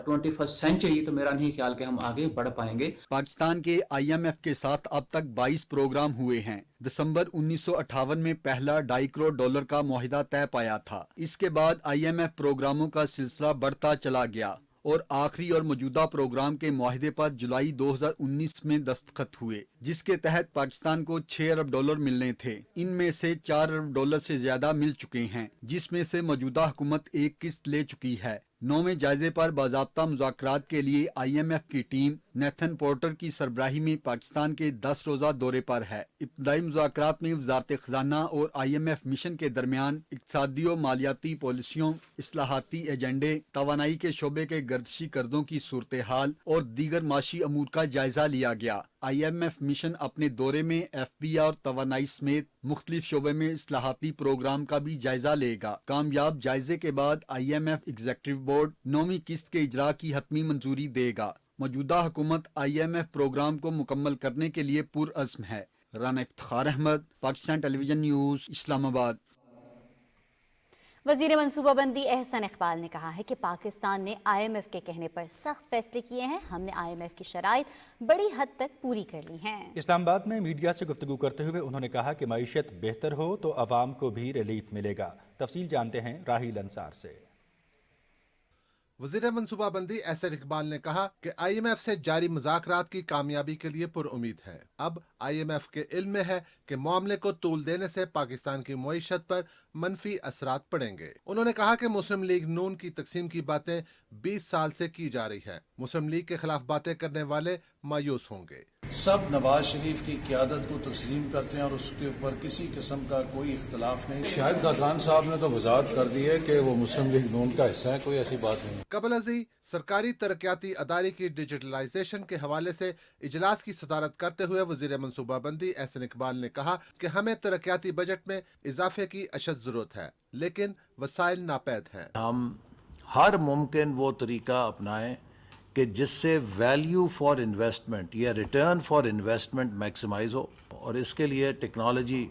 21st century, तो मेरा नहीं ख्याल कि हम आगे बढ़ पाएंगे। पाकिस्तान के IMF के साथ अब तक 22 प्रोग्राम हुए हैं। दिसंबर 1958 में पहला $2.5 करोड़ का मुआहिदा तय पाया था। इसके बाद IMF प्रोग्रामों का सिलसिला बढ़ता चला गया और आखिरी और मौजूदा प्रोग्राम के मुआहिदे पर जुलाई 2019 में दस्तखत हुए, जिसके तहत पाकिस्तान को $6 अरब मिलने थे। इनमें से $4 अरब से ज्यादा मिल चुके हैं, जिसमें से मौजूदा हुकूमत एक किस्त ले चुकी है। 9वें जायजे पर बाज़ाब्ता मुज़ाकरात के लिए IMF की टीम नेथन पोर्टर की सरबराही में पाकिस्तान के 10 रोज़ा दौरे पर है। इब्तदाई मुज़ाकरात में वज़ारत ख़ज़ाना और IMF मिशन के दरमियान इक़्तिसादी और मालियाती पॉलिसियों, इस्लाहाती एजेंडे, तवानाई के शोबे के गर्दिशी कर्जों की सूरत हाल और दीगर माशी अमूर का जायजा लिया गया। IMF मिशन अपने दौरे में FBI और तवानाई समेत मुख्तलिफ शोबे में इस्लाहाती प्रोग्राम का भी जायजा लेगा। कामयाब जायजे के बाद IMF एग्जीक्यूटिव बोर्ड 9वीं किस्त के इजरा की हतमी मंजूरी देगा। मौजूदा हुकूमत IMF प्रोग्राम को मुकम्मल करने के लिए पुरअज़्म है। Rana Iftikhar Ahmed, Pakistan television news, Islamabad. वज़ीर मनसूबाबंदी एहसन इकबाल ने कहा है कि पाकिस्तान ने IMF के कहने पर सख्त फैसले किए हैं। हमने IMF की शराइत बड़ी हद तक पूरी कर ली हैं। इस्लामाबाद में मीडिया से गुफ्तगू करते हुए उन्होंने कहा कि मईशत बेहतर हो तो अवाम को भी रिलीफ मिलेगा। तफसील जानते हैं राहील अंसार से। वज़ीर मनसूबाबंदी एहसन इकबाल ने कहा कि IMF से जारी मुज़ाकरात की कामयाबी के लिए पुरुमीद है। अब IMF के इल्म में है कि मामले को तूल देने से पाकिस्तान की मईशत पर मनफी असरात पड़ेंगे। उन्होंने कहा कि मुस्लिम लीग नून की तकसीम की बातें 20 साल से की जा रही है। मुस्लिम लीग के खिलाफ बातें करने वाले मायूस होंगे। सब नवाज शरीफ की क़यादत को तस्लीम करते हैं और उसके ऊपर किसी किस्म का कोई इख्तलाफ नहीं। शाहिद खान साहब ने तो वजाहत कर दी है कि वो मुस्लिम लीग नून का हिस्सा है, कोई ऐसी बात नहीं। कबल अजी सरकारी तरक्याती अदारे की डिजिटलाइजेशन के हवाले से इजलास की सदारत करते हुए वज़ीर मनसूबाबंदी एहसन इकबाल ने कहा कि हमें तरक्याती बजट में इजाफे की अशद जरूरत है, लेकिन वसाइल नापैद हैं। हम हर मुमकिन वो तरीका अपनाएं कि जिससे वैल्यू फॉर इन्वेस्टमेंट या रिटर्न फॉर इन्वेस्टमेंट मैक्सिमाइज हो, और इसके लिए technology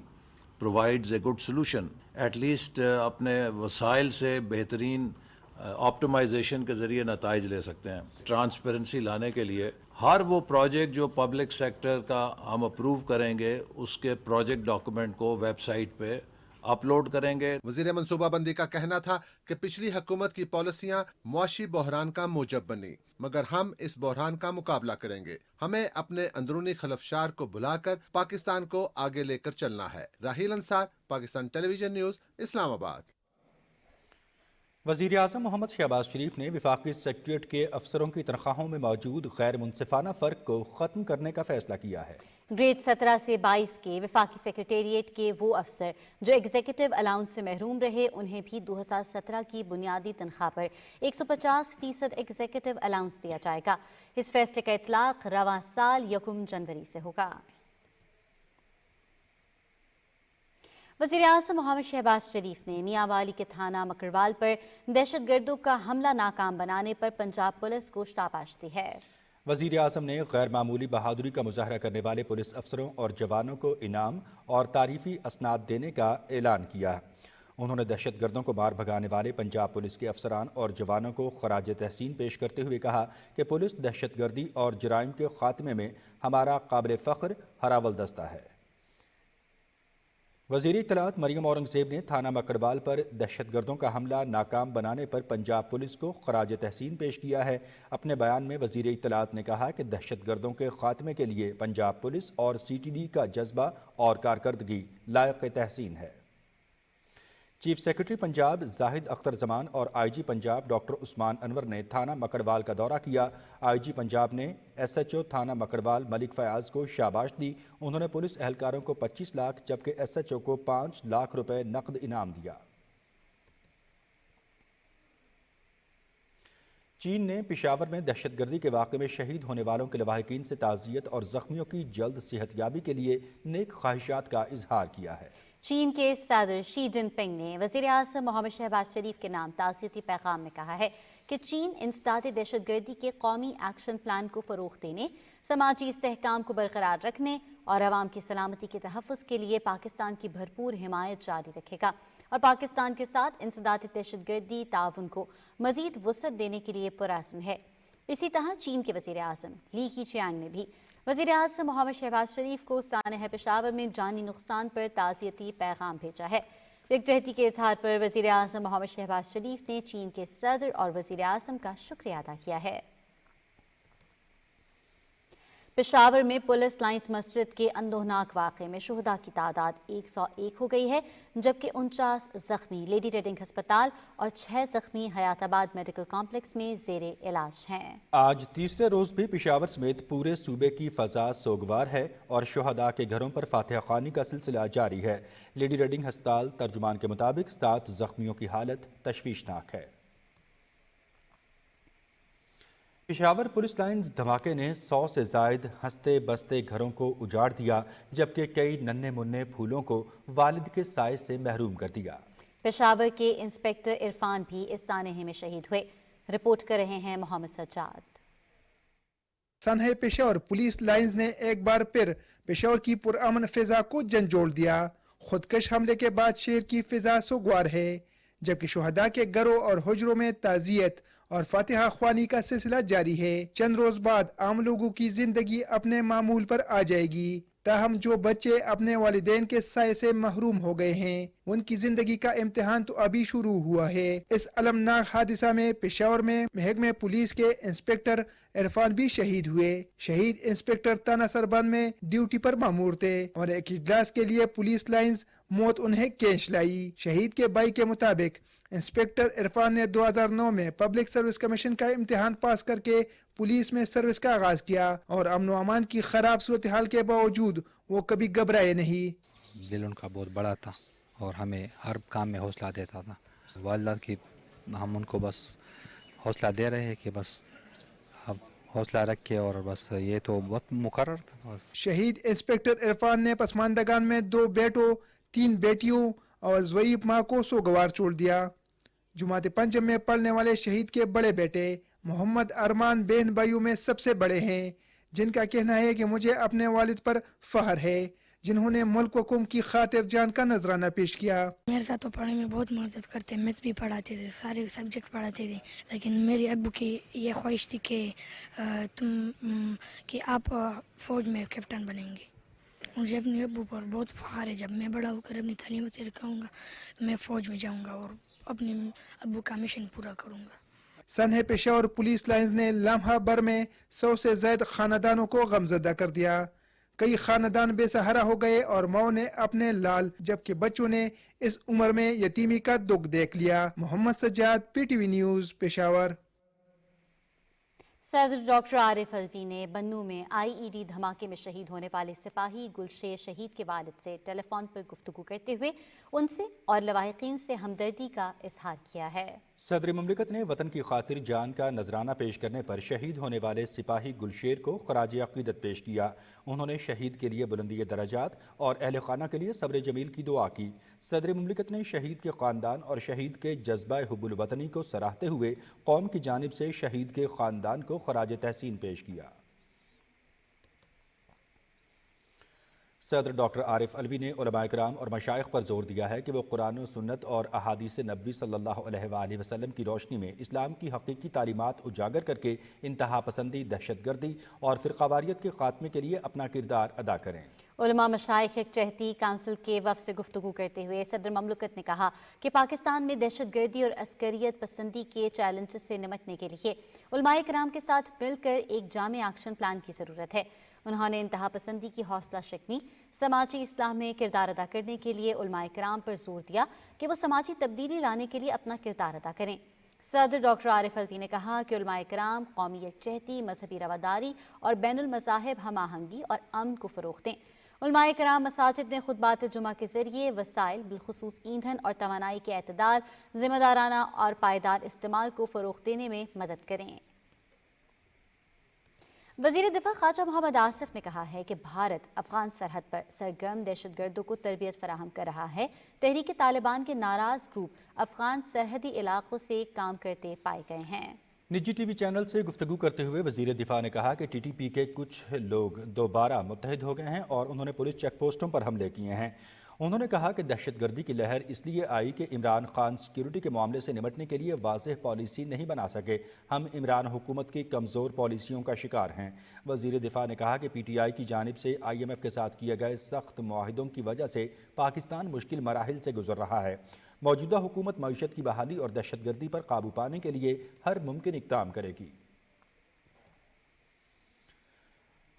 provides a good solution. At least अपने वसाइल से बेहतरीन ऑप्टिमाइजेशन के ज़रिए नताइज ले सकते हैं। ट्रांसपेरेंसी लाने के लिए हर वो प्रोजेक्ट जो पब्लिक सेक्टर का हम अप्रूव करेंगे उसके प्रोजेक्ट डॉक्यूमेंट को वेबसाइट पे अपलोड करेंगे। वज़ीर मनसूबाबंदी का कहना था कि पिछली हुकूमत की पॉलिसियां मुआशी बहरान का मूजब बनी, मगर हम इस बहरान का मुकाबला करेंगे। हमें अपने अंदरूनी खलफशार को भुलाकर पाकिस्तान को आगे लेकर चलना है। राहील अंसार, पाकिस्तान टेलीविजन न्यूज़, इस्लामाबाद। वज़ीर आज़म मोहम्मद शहबाज शरीफ ने वफाकी सेक्रेटेरिएट के अफसरों की तनख्वाहों में मौजूद गैर मुनसिफाना फ़र्क को ख़त्म करने का फैसला किया है। ग्रेड 17 से 22 के वफाकी सेक्रेटेरिएट के वो अफसर जो एग्जीक्यूटिव अलाउंस से महरूम रहे, उन्हें भी 2017 की बुनियादी तनख्वाह पर 150% एग्जीक्यूटिव अलाउंस दिया जाएगा। इस फैसले का इतलाक रवां साल 1 जनवरी से होगा। वज़ीर आज़म मोहम्मद शहबाज शरीफ ने मियांवाली के थाना मकरवाल पर दहशतगर्दों का हमला नाकाम बनाने पर पंजाब पुलिस को शाबाश दी है। वज़ीर आज़म ने गैर मामूली बहादुरी का मुजाहरा करने वाले पुलिस अफसरों और जवानों को इनाम और तारीफ़ी असनाद देने का ऐलान किया। उन्होंने दहशतगर्दों को मार भगाने वाले पंजाब पुलिस के अफसरान और जवानों को खराज तहसीन पेश करते हुए कहा कि पुलिस दहशतगर्दी और जराइम के खात्मे में हमारा काबिल फ़ख्र हरावल दस्ता है। वज़ीर इत्तलात मरियम औरंगज़ेब ने थाना मकड़वाल पर दहशतगर्दों का हमला नाकाम बनाने पर पंजाब पुलिस को खराज तहसीन पेश किया है। अपने बयान में वज़ीर इत्तलात ने कहा कि दहशतगर्दों के खात्मे के लिए पंजाब पुलिस और CTD का जज्बा और कारकर्दगी लायक तहसीन है। चीफ सेक्रेटरी पंजाब जाहिद अख्तर जमान और IG पंजाब डॉक्टर उस्मान अनवर ने थाना मकड़वाल का दौरा किया। IG पंजाब ने SHO थाना मकड़वाल मलिक फयाज को शाबाश दी। उन्होंने पुलिस एहलकारों को 25 लाख जबकि SHO को 5 लाख रुपए नकद इनाम दिया। چین نے پشاور میں دہشت گردی کے واقعے میں شہید ہونے والوں کے لواحقین سے تعزیت اور زخمیوں کی جلد صحت یابی کے لیے نیک خواہشات کا اظہار کیا ہے۔ چین کے صدر شی جن پنگ نے وزیر اعظم محمد شہباز شریف کے نام تعزیتی پیغام میں کہا ہے کہ چین انسداد دہشت گردی کے قومی ایکشن پلان کو فروغ دینے، سماجی استحکام کو برقرار رکھنے اور عوام کی سلامتی کے تحفظ کے لیے پاکستان کی بھرپور حمایت جاری رکھے گا اور پاکستان کے ساتھ انسداد دہشت گردی تعاون کو مزید وسعت دینے کے لیے پرعزم ہے۔ اسی طرح چین کے وزیر اعظم لی کیچیانگ نے بھی وزیر اعظم محمد شہباز شریف کو سانحہ پشاور میں جانی نقصان پر تعزیتی پیغام بھیجا ہے۔ یکجہتی کے اظہار پر وزیر اعظم محمد شہباز شریف نے چین کے صدر اور وزیر اعظم کا شکریہ ادا کیا ہے۔ پشاور میں پولیس لائنز مسجد کے اندوہناک واقعے میں شہداء کی تعداد 101 ہو گئی ہے، جبکہ 49 زخمی لیڈی ریڈنگ ہسپتال اور 6 زخمی حیات آباد میڈیکل کمپلیکس میں زیر علاج ہیں۔ آج تیسرے روز بھی پشاور سمیت پورے صوبے کی فضا سوگوار ہے اور شہداء کے گھروں پر فاتحہ خوانی کا سلسلہ جاری ہے۔ لیڈی ریڈنگ ہسپتال ترجمان کے مطابق 7 زخمیوں کی حالت تشویشناک ہے۔ پشاور پولیس لائنز دھماکے نے 100 سے زائد ہنستے بستے گھروں کو اجاڑ دیا، جبکہ کئی ننھے منھے پھولوں کو والد کے سائے سے محروم کر دیا۔ پشاور کے انسپیکٹر عرفان بھی اس سانحے میں شہید ہوئے۔ رپورٹ کر رہے ہیں محمد سجاد۔ سانحہ پشاور پولیس لائنز نے ایک بار پھر پشاور کی پرامن فضا کو جھنجھوڑ دیا۔ خودکش حملے کے بعد شہر کی فضا سوگوار ہے، جبکہ شہداء کے گھروں اور حجروں میں تعزیت اور فاتحہ خوانی کا سلسلہ جاری ہے۔ چند روز بعد عام لوگوں کی زندگی اپنے معمول پر آ جائے گی، تاہم جو بچے اپنے والدین کے سائے سے محروم ہو گئے ہیں، ان کی زندگی کا امتحان تو ابھی شروع ہوا ہے۔ اس المناک حادثہ میں پشاور میں محکمہ پولیس کے انسپیکٹر عرفان بھی شہید ہوئے۔ شہید انسپیکٹر تانا سربند میں ڈیوٹی پر مامور تھے اور ایک اجلاس کے لیے پولیس لائنز موت انہیں کینچ لائی۔ شہید کے بھائی کے مطابق انسپیکٹر عرفان نے 2009 میں پبلک سروس کمیشن کا امتحان پاس کر کے پولیس میں سروس کا آغاز کیا اور امن و امان کی خراب صورتحال کے باوجود وہ کبھی گھبرائے نہیں۔ دل ان کا بہت بڑا تھا اور ہمیں ہر کام میں حوصلہ دیتا تھا۔ والدہ کی ہم ان کو بس حوصلہ دے رہے ہیں کہ بس اب حوصلہ رکھ کے، اور بس یہ تو بہت مقرر تھا بس۔ شہید انسپیکٹر عرفان نے پسماندگان میں 2 بیٹوں، 3 بیٹیوں اور ضعیف ماں کو سوگوار چھوڑ دیا۔ جماعت پنجم میں پڑھنے والے شہید کے بڑے بیٹے محمد ارمان بہن بھائیوں میں سب سے بڑے ہیں، جن کا کہنا ہے کہ مجھے اپنے والد پر فخر ہے، جنہوں نے ملک و قوم کی خاطر جان کا نذرانہ پیش کیا۔ میرے ساتھ تو پڑھنے میں بہت مدد کرتے، میتھ بھی پڑھاتے تھے، سارے سبجیکٹ پڑھاتے تھے، لیکن میرے ابو کی یہ خواہش تھی کہ آپ فوج میں کیپٹن بنیں گے۔ مجھے اپنے ابو پر بہت فخر ہے، جب میں بڑا ہو کر اپنی تعلیم سے رکھوں گا تو میں فوج میں جاؤں گا اور اپنے ابو کا مشن پورا کروں گا۔ سانحہ پشاور پولیس لائنز نے لمحہ بھر میں 100 سے زائد خاندانوں کو غمزدہ کر دیا۔ کئی خاندان بے سہارا ہو گئے اور ماؤں نے اپنے لال، جبکہ بچوں نے اس عمر میں یتیمی کا دکھ دیکھ لیا۔ Muhammad Sajjad, P T V news, Peshawar. صدر ڈاکٹر عارف الوی نے بنوں میں IED دھماکے میں شہید ہونے والے سپاہی گلشیر شہید کے والد سے ٹیلی فون پر گفتگو کرتے ہوئے ان سے اور لواحقین سے ہمدردی کا اظہار کیا ہے۔ صدر مملکت نے وطن کی خاطر جان کا نذرانہ پیش کرنے پر شہید ہونے والے سپاہی گلشیر کو خراج عقیدت پیش کیا۔ انہوں نے شہید کے لیے بلندی درجات اور اہل خانہ کے لیے صبر جمیل کی دعا کی۔ صدر مملکت نے شہید کے خاندان اور شہید کے جذبہ حب الوطنی کو سراہتے ہوئے قوم کی جانب سے شہید کے خاندان کو خراج تحسین پیش کیا۔ صدر ڈاکٹر عارف الوی نے علماء کرام اور مشائخ پر زور دیا ہے کہ وہ قرآن و سنت اور احادیث نبوی صلی اللہ علیہ وآلہ وسلم کی روشنی میں اسلام کی حقیقی تعلیمات اجاگر کر کے انتہا پسندی، دہشت گردی اور فرقہ واریت کے خاتمے کے لیے اپنا کردار ادا کریں۔ علماء مشائخ یکجہتی کونسل کے وفد سے گفتگو کرتے ہوئے صدر مملکت نے کہا کہ پاکستان میں دہشت گردی اور عسکریت پسندی کے چیلنج سے نمٹنے کے لیے علماء کرام کے ساتھ مل کر ایک جامع ایکشن پلان کی ضرورت ہے۔ انہوں نے انتہا پسندی کی حوصلہ شکنی، سماجی اصلاح میں کردار ادا کرنے کے لیے علماء کرام پر زور دیا کہ وہ سماجی تبدیلی لانے کے لیے اپنا کردار ادا کریں۔ صدر ڈاکٹر عارف الوی نے کہا کہ علماء کرام قومی یکجہتی، مذہبی رواداری اور بین المذاہب ہم آہنگی اور امن کو فروغ دیں۔ علماء کرام مساجد میں خطبات جمعہ کے ذریعے وسائل بالخصوص ایندھن اور توانائی کے اعتدال، ذمہ دارانہ اور پائیدار استعمال کو فروغ دینے میں مدد کریں۔ وزیر دفاع خواجہ محمد آصف نے کہا ہے کہ بھارت افغان سرحد پر سرگرم دہشت گردوں کو تربیت فراہم کر رہا ہے۔ تحریک طالبان کے ناراض گروپ افغان سرحدی علاقوں سے کام کرتے پائے گئے ہیں۔ نجی ٹی وی چینل سے گفتگو کرتے ہوئے وزیر دفاع نے کہا کہ ٹی ٹی پی کے کچھ لوگ دوبارہ متحد ہو گئے ہیں اور انہوں نے پولیس چیک پوسٹوں پر حملے کیے ہیں۔ انہوں نے کہا کہ دہشت گردی کی لہر اس لیے آئی کہ عمران خان سیکیورٹی کے معاملے سے نمٹنے کے لیے واضح پالیسی نہیں بنا سکے۔ ہم عمران حکومت کی کمزور پالیسیوں کا شکار ہیں۔ وزیر دفاع نے کہا کہ پی ٹی آئی کی جانب سے آئی ایم ایف کے ساتھ کیے گئے سخت معاہدوں کی وجہ سے پاکستان مشکل مراحل سے گزر رہا ہے۔ موجودہ حکومت معیشت کی بحالی اور دہشت گردی پر قابو پانے کے لیے ہر ممکن اقدام کرے گی۔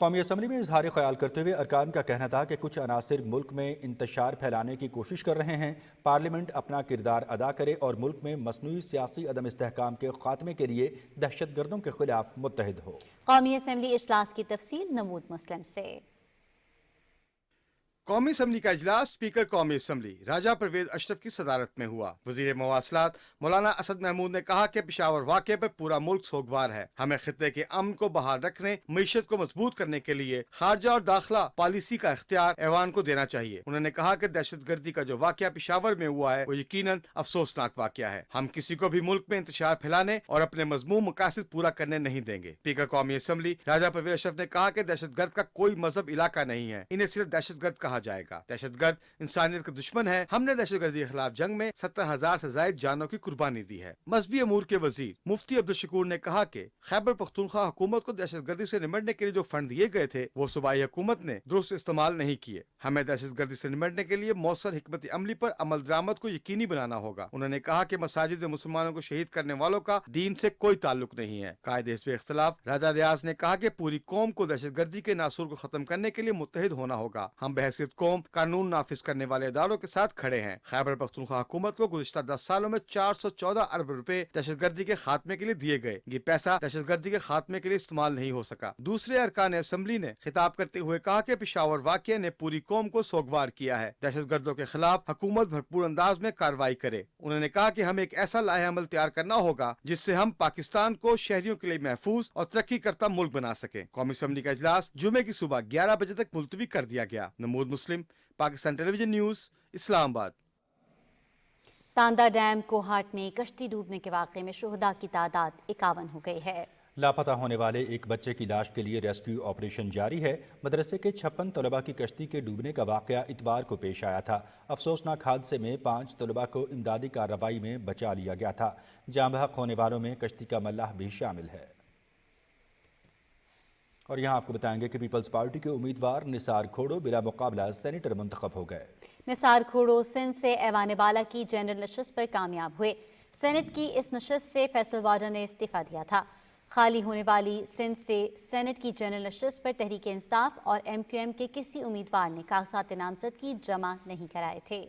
قومی اسمبلی میں اظہار خیال کرتے ہوئے ارکان کا کہنا تھا کہ کچھ عناصر ملک میں انتشار پھیلانے کی کوشش کر رہے ہیں۔ پارلیمنٹ اپنا کردار ادا کرے اور ملک میں مصنوعی سیاسی عدم استحکام کے خاتمے کے لیے دہشت گردوں کے خلاف متحد ہو۔ قومی اسمبلی اجلاس کی تفصیل نمود مسلم سے۔ قومی اسمبلی کا اجلاس اسپیکر قومی اسمبلی راجہ پرویز اشرف کی صدارت میں ہوا۔ وزیر مواصلات مولانا اسد محمود نے کہا کہ پشاور واقعے پر پورا ملک سوگوار ہے۔ ہمیں خطے کے امن کو بحال رکھنے، معیشت کو مضبوط کرنے کے لیے خارجہ اور داخلہ پالیسی کا اختیار ایوان کو دینا چاہیے۔ انہوں نے کہا کہ دہشت گردی کا جو واقعہ پشاور میں ہوا ہے وہ یقیناً افسوسناک واقعہ ہے۔ ہم کسی کو بھی ملک میں انتشار پھیلانے اور اپنے مضمون مقاصد پورا کرنے نہیں دیں گے۔ اسپیکر قومی اسمبلی راجہ پرویز اشرف نے کہا کہ دہشت گرد کا کوئی مذہب علاقہ نہیں ہے، انہیں صرف دہشت گرد کہا جائے گا۔ دہشت گرد انسانیت کا دشمن ہے۔ ہم نے دہشت گردی کے خلاف جنگ میں 70,000 سے زائد جانوں کی قربانی دی ہے۔ مذہبی امور کے وزیر مفتی عبدالشکور نے کہا کہ خیبر پختونخوا حکومت کو دہشت گردی سے نمٹنے کے لیے جو فنڈ دیے گئے تھے وہ صوبائی حکومت نے درست استعمال نہیں کیے۔ ہمیں دہشت گردی سے نمٹنے کے لیے مؤثر حکمت عملی پر عمل درآمد کو یقینی بنانا ہوگا۔ انہوں نے کہا کہ مساجد میں مسلمانوں کو شہید کرنے والوں کا دین سے کوئی تعلق نہیں ہے۔ قائد حزب اختلاف راجہ ریاض نے کہا کہ پوری قوم کو دہشت گردی کے ناصور کو ختم کرنے کے لیے متحد ہونا ہوگا۔ ہم بحیثیت قوم قانون نافذ کرنے والے اداروں کے ساتھ کھڑے ہیں۔ خیبر پختونخوا حکومت کو گزشتہ 10 سالوں میں 414 ارب روپے دہشت گردی کے خاتمے کے لیے دیے گئے۔ یہ پیسہ دہشت گردی کے خاتمے کے لیے استعمال نہیں ہو سکا۔ دوسرے ارکان اسمبلی نے خطاب کرتے ہوئے کہا کہ پشاور واقعے نے پوری قوم کو سوگوار کیا ہے۔ دہشت گردوں کے خلاف حکومت بھرپور انداز میں کارروائی کرے۔ انہوں نے کہا کہ ہمیں ایک ایسا لائحہ عمل تیار کرنا ہوگا جس سے ہم پاکستان کو شہریوں کے لیے محفوظ اور ترقی کرتا ملک بنا سکیں۔ قومی اسمبلی کا اجلاس جمعے کی صبح 11 بجے تک ملتوی کر دیا گیا۔ نمود مسلم، پاکستان ٹیلی ویژن نیوز، اسلام آباد۔ تاندہ ڈیم کوہاٹ میں کشتی ڈوبنے کے واقعے میں شہداء کی تعداد 51 ہو گئی ہے۔ لاپتہ ہونے والے ایک بچے کی لاش کے لیے ریسکیو آپریشن جاری ہے۔ مدرسے کے 56 طلباء کی کشتی کے ڈوبنے کا واقعہ اتوار کو پیش آیا تھا۔ افسوسناک حادثے میں 5 طلباء کو امدادی کارروائی میں بچا لیا گیا تھا۔ جاں بحق ہونے والوں میں کشتی کا ملاح بھی شامل ہے۔ اور یہاں آپ کو بتائیں گے کہ پیپلز پارٹی کے امیدوار نثار کھوڑو بلا مقابلہ سینیٹر منتخب ہو گئے۔ نثار کھوڑو سندھ سے ایوان بالا کی جنرل نشست پر کامیاب ہوئے۔ سینٹ کی اس نشست سے فیصل وارڈر نے استعفیٰ دیا تھا۔ خالی ہونے والی سندھ سے سینٹ کی جنرل نشست پر تحریک انصاف اور ایم کیو ایم کے کسی امیدوار نے کاغذات نامزدگی جمع نہیں کرائے تھے۔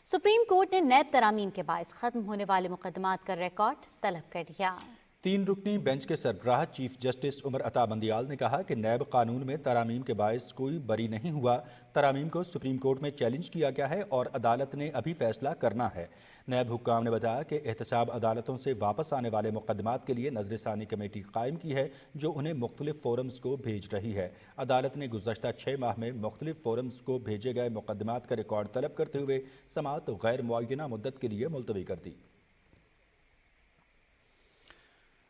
سپریم کورٹ نے نیب ترامیم کے باعث ختم ہونے والے مقدمات کا ریکارڈ طلب کر دیا۔ 3 رکنی بینچ کے سربراہ چیف جسٹس عمر عطا بندیال نے کہا کہ نیب قانون میں ترامیم کے باعث کوئی بری نہیں ہوا۔ ترامیم کو سپریم کورٹ میں چیلنج کیا گیا ہے اور عدالت نے ابھی فیصلہ کرنا ہے۔ نیب حکام نے بتایا کہ احتساب عدالتوں سے واپس آنے والے مقدمات کے لیے نظر ثانی کمیٹی قائم کی ہے جو انہیں مختلف فورمز کو بھیج رہی ہے۔ عدالت نے گزشتہ 6 ماہ میں مختلف فورمز کو بھیجے گئے مقدمات کا ریکارڈ طلب کرتے ہوئے سماعت غیر معینہ مدت کے لیے ملتوی کر دی۔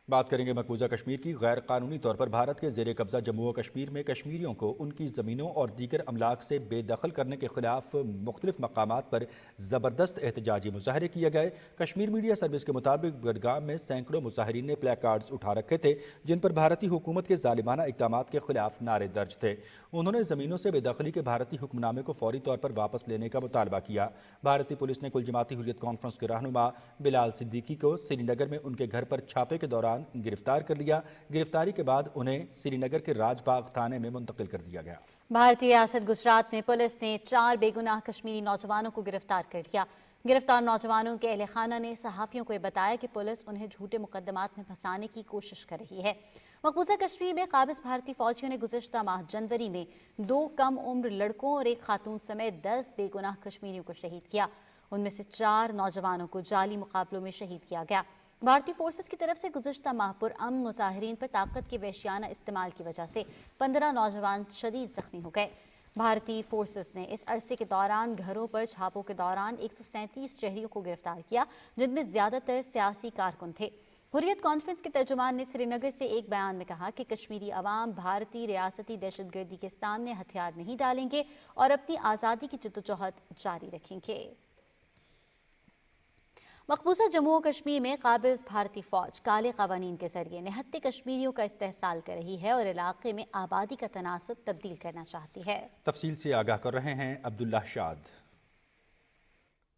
بات کریں گے مقبوضہ کشمیر کی۔ غیر قانونی طور پر بھارت کے زیر قبضہ جموں و کشمیر میں کشمیریوں کو ان کی زمینوں اور دیگر املاک سے بے دخل کرنے کے خلاف مختلف مقامات پر زبردست احتجاجی مظاہرے کیے گئے۔ کشمیر میڈیا سروس کے مطابق بڈگام میں سینکڑوں مظاہرین نے پلے کارڈز اٹھا رکھے تھے جن پر بھارتی حکومت کے ظالمانہ اقدامات کے خلاف نعرے درج تھے۔ انہوں نے زمینوں سے بے دخلی کے بھارتی حکم نامے کو فوری طور پر واپس لینے کا مطالبہ کیا۔ بھارتی پولیس نے کل جماعتی حریت کانفرنس کے رہنما بلال صدیقی کو سری نگر میں ان کے گھر پر چھاپے کے دوران گرفتار کر لیا۔ گرفتاری کے بعد انہیں سری نگر کے راج باغ تھانے میں منتقل کر دیا گیا۔ بھارتی ریاست گجرات میں پولیس نے 4 بے گناہ کشمیری نوجوانوں کو گرفتار کر لیا۔ گرفتار نوجوانوں کے اہل خانہ نے صحافیوں کو یہ بتایا کہ پولیس انہیں جھوٹے مقدمات میں پھنسانے کی کوشش کر رہی ہے۔ मकबूजा कश्मीर में काबिज भारतीय फौजियों ने गुज़श्ता माह जनवरी में 2 कम उम्र लड़कों और एक खातून समेत 10 बेगुनाह कश्मीरियों को शहीद किया। उनमें से 4 नौजवानों को जाली मुकाबलों में शहीद किया गया। भारतीय फोर्सेस की तरफ से गुज़श्ता माह पुरअमन मुजाहिरीन पर ताकत के वहशियाना इस्तेमाल की वजह से 15 नौजवान शदीद जख्मी हो गए। भारतीय फोर्सेस ने इस अरसे के दौरान घरों पर छापों के दौरान 137 शहरियों को गिरफ्तार किया, जिनमें ज्यादातर सियासी कारकुन थे। हुर्रियत कॉन्फ्रेंस के तर्जुमान ने श्रीनगर से एक बयान में कहा कि कश्मीरी अवाम भारतीय रियासती दहशतगर्दी के सामने हथियार नहीं डालेंगे और अपनी आज़ादी की जद्दोजहद जारी रखेंगे। मकबूजा जम्मू और कश्मीर में काबिज भारतीय फौज काले कवानीन के जरिए निहत्ते कश्मीरियों का इस्तेहसाल कर रही है और इलाके में आबादी का तनासब तब्दील करना चाहती है। तफसील से आगाह कर रहे हैं अब्दुल्ला शाद।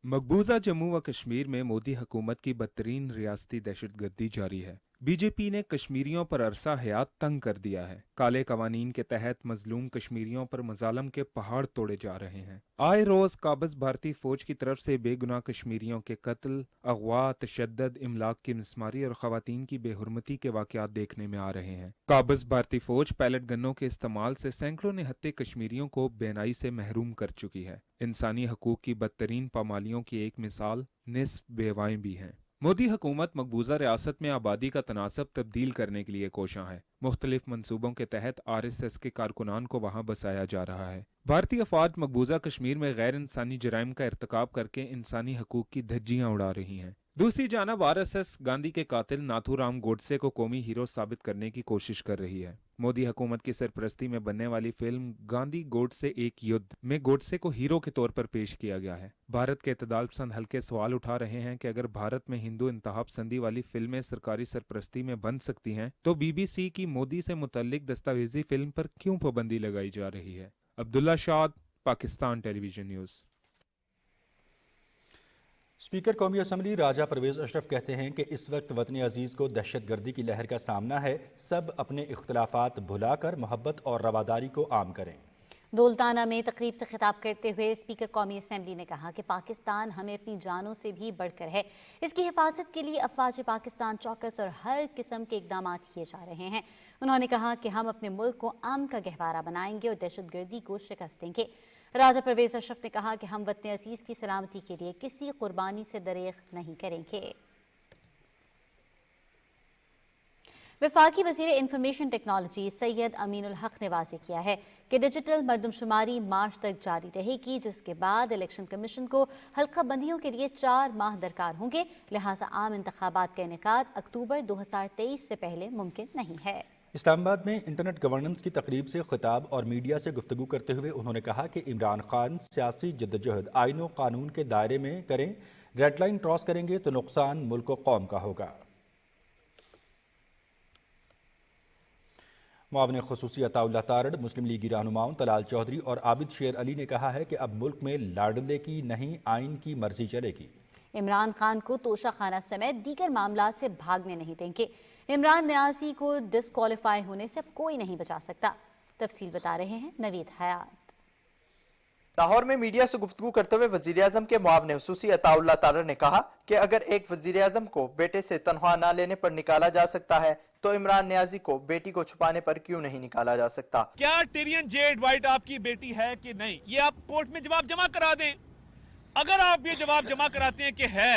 मकबूजा जम्मू व कश्मीर में मोदी हुकूमत की बदतरीन रियासती दहशतगर्दी जारी है। बीजेपी ने कश्मीरियों पर अरसा हयात तंग कर दिया है। काले कवानीन के तहत मजलूम कश्मीरियों पर मजालम के पहाड़ तोड़े जा रहे हैं। आए रोज काबिज भारतीय फौज की तरफ से बेगुनाह कश्मीरियों के कत्ल, अगवा, तशद्दद, इमलाक की मिसमारी और खवातीन की बेहुरमती के वाकयात देखने में आ रहे हैं। काबिज भारतीय फौज पैलेट गनों के इस्तेमाल से सैकड़ों निहत्ते कश्मीरियों को बेनाई से महरूम कर चुकी है। इंसानी हकूक की बदतरीन पामालियों की एक मिसाल निस्फ बेवाएं भी हैं। मोदी हुकूमत मकबूजा रियासत में आबादी का तनासब तब्दील करने के लिए कोशां है। मुख्तलिफ मंसूबों के तहत RSS के कारकुनान को वहां बसाया जा रहा है। भारतीय अफवाज मकबूजा कश्मीर में गैर इंसानी जराइम का इर्तकाब करके इंसानी हकूक की धज्जियां उड़ा रही हैं। दूसरी जानब RSS गांधी के कातिल नाथूराम गोडसे को कौमी हीरो साबित करने की कोशिश कर रही है। मोदी हुकूमत की सरपरस्ती में बनने वाली फिल्म गांधी गोडसे एक युद्ध में गोडसे को हीरो के तौर पर पेश किया गया है। भारत के इत्तेदाल पसंद हल्के सवाल उठा रहे हैं कि अगर भारत में हिंदू इंतहा पसंदी वाली फिल्में सरकारी सरपरस्ती में बन सकती हैं तो BBC की मोदी से मुतल्लिक दस्तावेजी फिल्म पर क्यों पाबंदी लगाई जा रही है। अब्दुल्ला शाद, पाकिस्तान टेलीविजन न्यूज़। स्पीकर कौमी असम्बली राजा परवेज़ अशरफ कहते हैं कि इस वक्त वतन अजीज़ को दहशतगर्दी की लहर का सामना है। सब अपने इख्तलाफात भुलाकर मोहब्बत और रवादारी को आम करें। दौलताना में तकरीब से खिताब करते हुए स्पीकर कौमी असम्बली ने कहा कि पाकिस्तान हमें अपनी जानों से भी बढ़कर है। इसकी हिफाजत के लिए अफवाज पाकिस्तान चौकस और हर किस्म के इकदाम किए जा रहे हैं। उन्होंने कहा कि हम अपने मुल्क को अमन का गहवारा बनाएंगे और दहशतगर्दी को शिकस्त देंगे। राजा परवेज़ अशरफ ने कहा कि हम वतन अजीज़ की सलामती के लिए किसी कुर्बानी से दरेग नहीं करेंगे। वफाकी वज़ीर इंफॉर्मेशन टेक्नोलॉजी सैयद अमीनुल हक ने वाज़ेह किया है कि डिजिटल मरदमशुमारी मार्च तक जारी रहेगी, जिसके बाद इलेक्शन कमीशन को हल्का बंदियों के लिए 4 माह दरकार होंगे। लिहाजा आम इंतखाबात का इनेकाद अक्टूबर 2023 से पहले मुमकिन नहीं है। इस्लामाबाद में इंटरनेट गवर्नेंस की तकरीब से खिताब और मीडिया से गुफ्तगू करते हुए उन्होंने कहा कि इमरान खान सियासी जद्दोजहद आईन व कानून के दायरे में करें। रेड लाइन क्रॉस करेंगे तो नुकसान मुल्क व कौम का होगा। मुआविन खुसूसी अताउल्लाह तारड़, मुस्लिम लीगी रहनुमाओं तलाल चौधरी और आबिद शेर अली ने कहा है कि अब मुल्क में लाडले की नहीं आइन की मर्जी चलेगी। इमरान खान को तोशा खाना समेत दीगर मामला से भागने नहीं देंगे। इमरान न्याजी को डिस्क्वालीफाई होने से अब कोई नहीं बचा सकता। तफसील बता रहे हैं नवीद हयात। लाहौर में मीडिया से गुफ्तगू करते हुए वज़ीर-ए-आज़म के मुआविन खुसूसी अताउल्लाह तारड़ ने कहा कि अगर एक वज़ीर-ए-आज़म को बेटे से तनख्वाह न लेने पर निकाला जा सकता है तो इमरान न्याजी को बेटी को छुपाने पर क्यों नहीं निकाला जा सकता। क्या टिरियन जे एडवाइट आपकी बेटी है कि नहीं, ये आप कोर्ट में जवाब जमा करा दें। अगर आप ये जवाब जमा कराते हैं कि है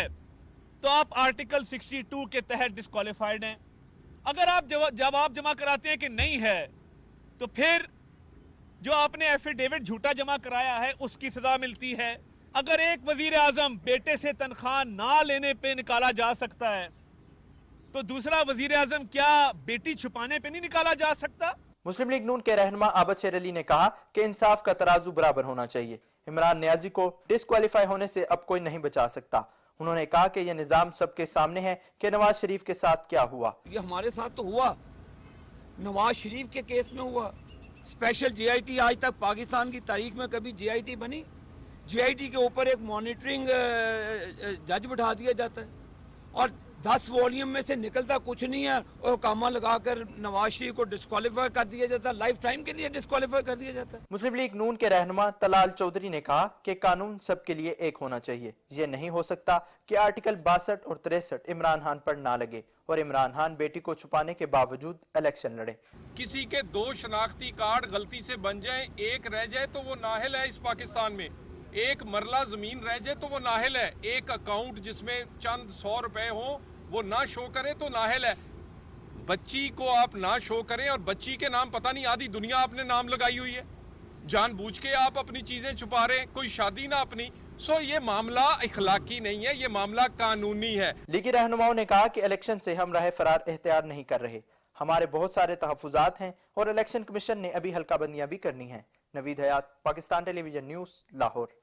तो आप आर्टिकल 62 के तहत डिस्क्वालीफाइड हैं। अगर आप जवाब जमा कराते हैं कि नहीं है तो फिर जो आपने एफिडेविट झूठा जमा कराया है उसकी सजा मिलती है। अगर एक वजीर आजम बेटे से तनख्वाह ना लेने पे निकाला जा सकता है तो दूसरा वजीर आजम क्या बेटी छुपाने पे नहीं निकाला जा सकता। मुस्लिम लीग नून के रहनुमा आबिद शेर अली ने कहा कि इंसाफ का तराजू बराबर होना चाहिए। इमरान न्याजी को डिस्क्वालीफाई होने से अब कोई नहीं बचा सकता। उन्होंने कहा कि यह निजाम सबके सामने है कि नवाज शरीफ के साथ क्या हुआ। ये हमारे साथ तो हुआ, नवाज शरीफ के केस में हुआ। स्पेशल JIT आज तक पाकिस्तान की तारीख में कभी JIT बनी। JIT के ऊपर एक मॉनिटरिंग जज बिठा दिया जाता है और 10 वॉल्यूम में से निकलता कुछ नहीं है और कामा लगाकर नवाज शरीफ को डिस्क्वालीफाई कर दिया जाता है, लाइफ टाइम के लिए डिस्क्वालीफाई कर दिया जाता है। मुस्लिम लीग नून के रहनुमा तलाल चौधरी ने कहा कि कानून सबके लिए एक होना चाहिए। ये नहीं हो सकता कि आर्टिकल 62 और 63 इमरान खान पर ना लगे और इमरान खान बेटी को छुपाने के बावजूद इलेक्शन लड़े। किसी के 2 शनाख्ती कार्ड गलती से बन जाएं, एक रह जाए तो वो नाहिल है इस पाकिस्तान में, एक मरला जमीन रह जाए तो वो नाहिल है, एक अकाउंट जिसमें चंद 100 रुपए हो वो ना शो करे तो नाहिल है। बच्ची को आप ना शो करें और बच्ची के नाम पता नहीं आधी दुनिया आपने नाम लगाई हुई है, जानबूझ के आप अपनी चीजें छुपा रहे हैं, कोई शादी ना अपनी। सो ये मामला इखलाकी नहीं है, ये मामला कानूनी है। लीगी रहनुमाओं ने कहा कि इलेक्शन से हम राह फरार इख्तियार नहीं कर रहे, हमारे बहुत सारे तहफ़्फ़ुज़ात हैं और इलेक्शन कमीशन ने अभी हल्काबंदियां भी करनी हैं। नवीद हयात, पाकिस्तान टेलीविजन न्यूज़, लाहौर।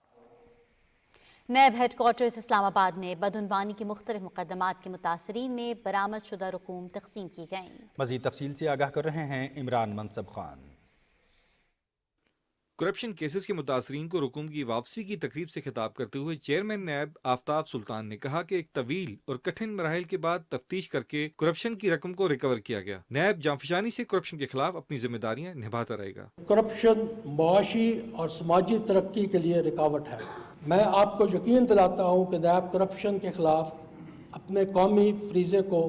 नैब हेडक्वार्टर्स इस्लामाबाद में बदउनवानी के मुख्तलिफ मुकदमात के मुतासरीन में बरामद शुदा रकूम तकसीम की गईं। मज़ीद तफसील से आगाह कर रहे हैं इमरान मनसब खान। करप्शन केसेस के मुतासरीन को रकूम की वापसी की तकरीब से खिताब करते हुए चेयरमैन नैब आफ्ताब सुल्तान ने कहा कि एक तवील और कठिन मराहिल के बाद तफ्तीश करके करप्शन की रकम को रिकवर किया गया। नैब जांफशानी से करप्शन के खिलाफ अपनी जिम्मेदारियां निभाता रहेगा। करप्शन मुआशी और समाजी तरक्की के लिए रुकावट है। मैं आपको यकीन दिलाता हूँ कि नैब करप्शन के खिलाफ अपने कौमी फरीज़े को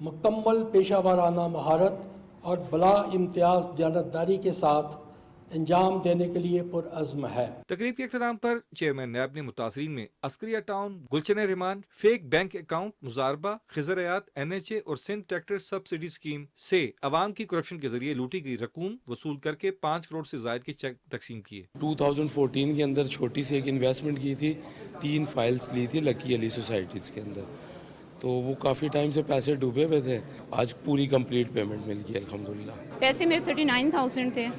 मुकम्मल पेशा वाराना महारत और बला इम्तियाज दयानतदारी के साथ अंजाम देने के लिए पुरअज़्म है। तकरीब के इख्तिताम पर चेयरमैन नैब ने मुतासरीन में Askari town, Gulshan Rehman, fake bank account, मुजारबा, खिजरयात, NHA और सिंध ट्रैक्टर सब्सिडी स्कीम से अवाम की करप्शन के जरिए लूटी गई रकूम वसूल करके 5 करोड़ से जायद के चेक तकसीम किए। 2014 के अंदर छोटी सी एक इन्वेस्टमेंट की थी, 3 फाइल्स ली थी लकी अली सोसाइटीज़ के अंदर, तो वो काफ़ी टाइम से पैसे डूबे हुए थे, आज पूरी कंप्लीट पेमेंट मिल गई अल्हम्दुलिल्लाह। पैसे मेरे 39,000 थे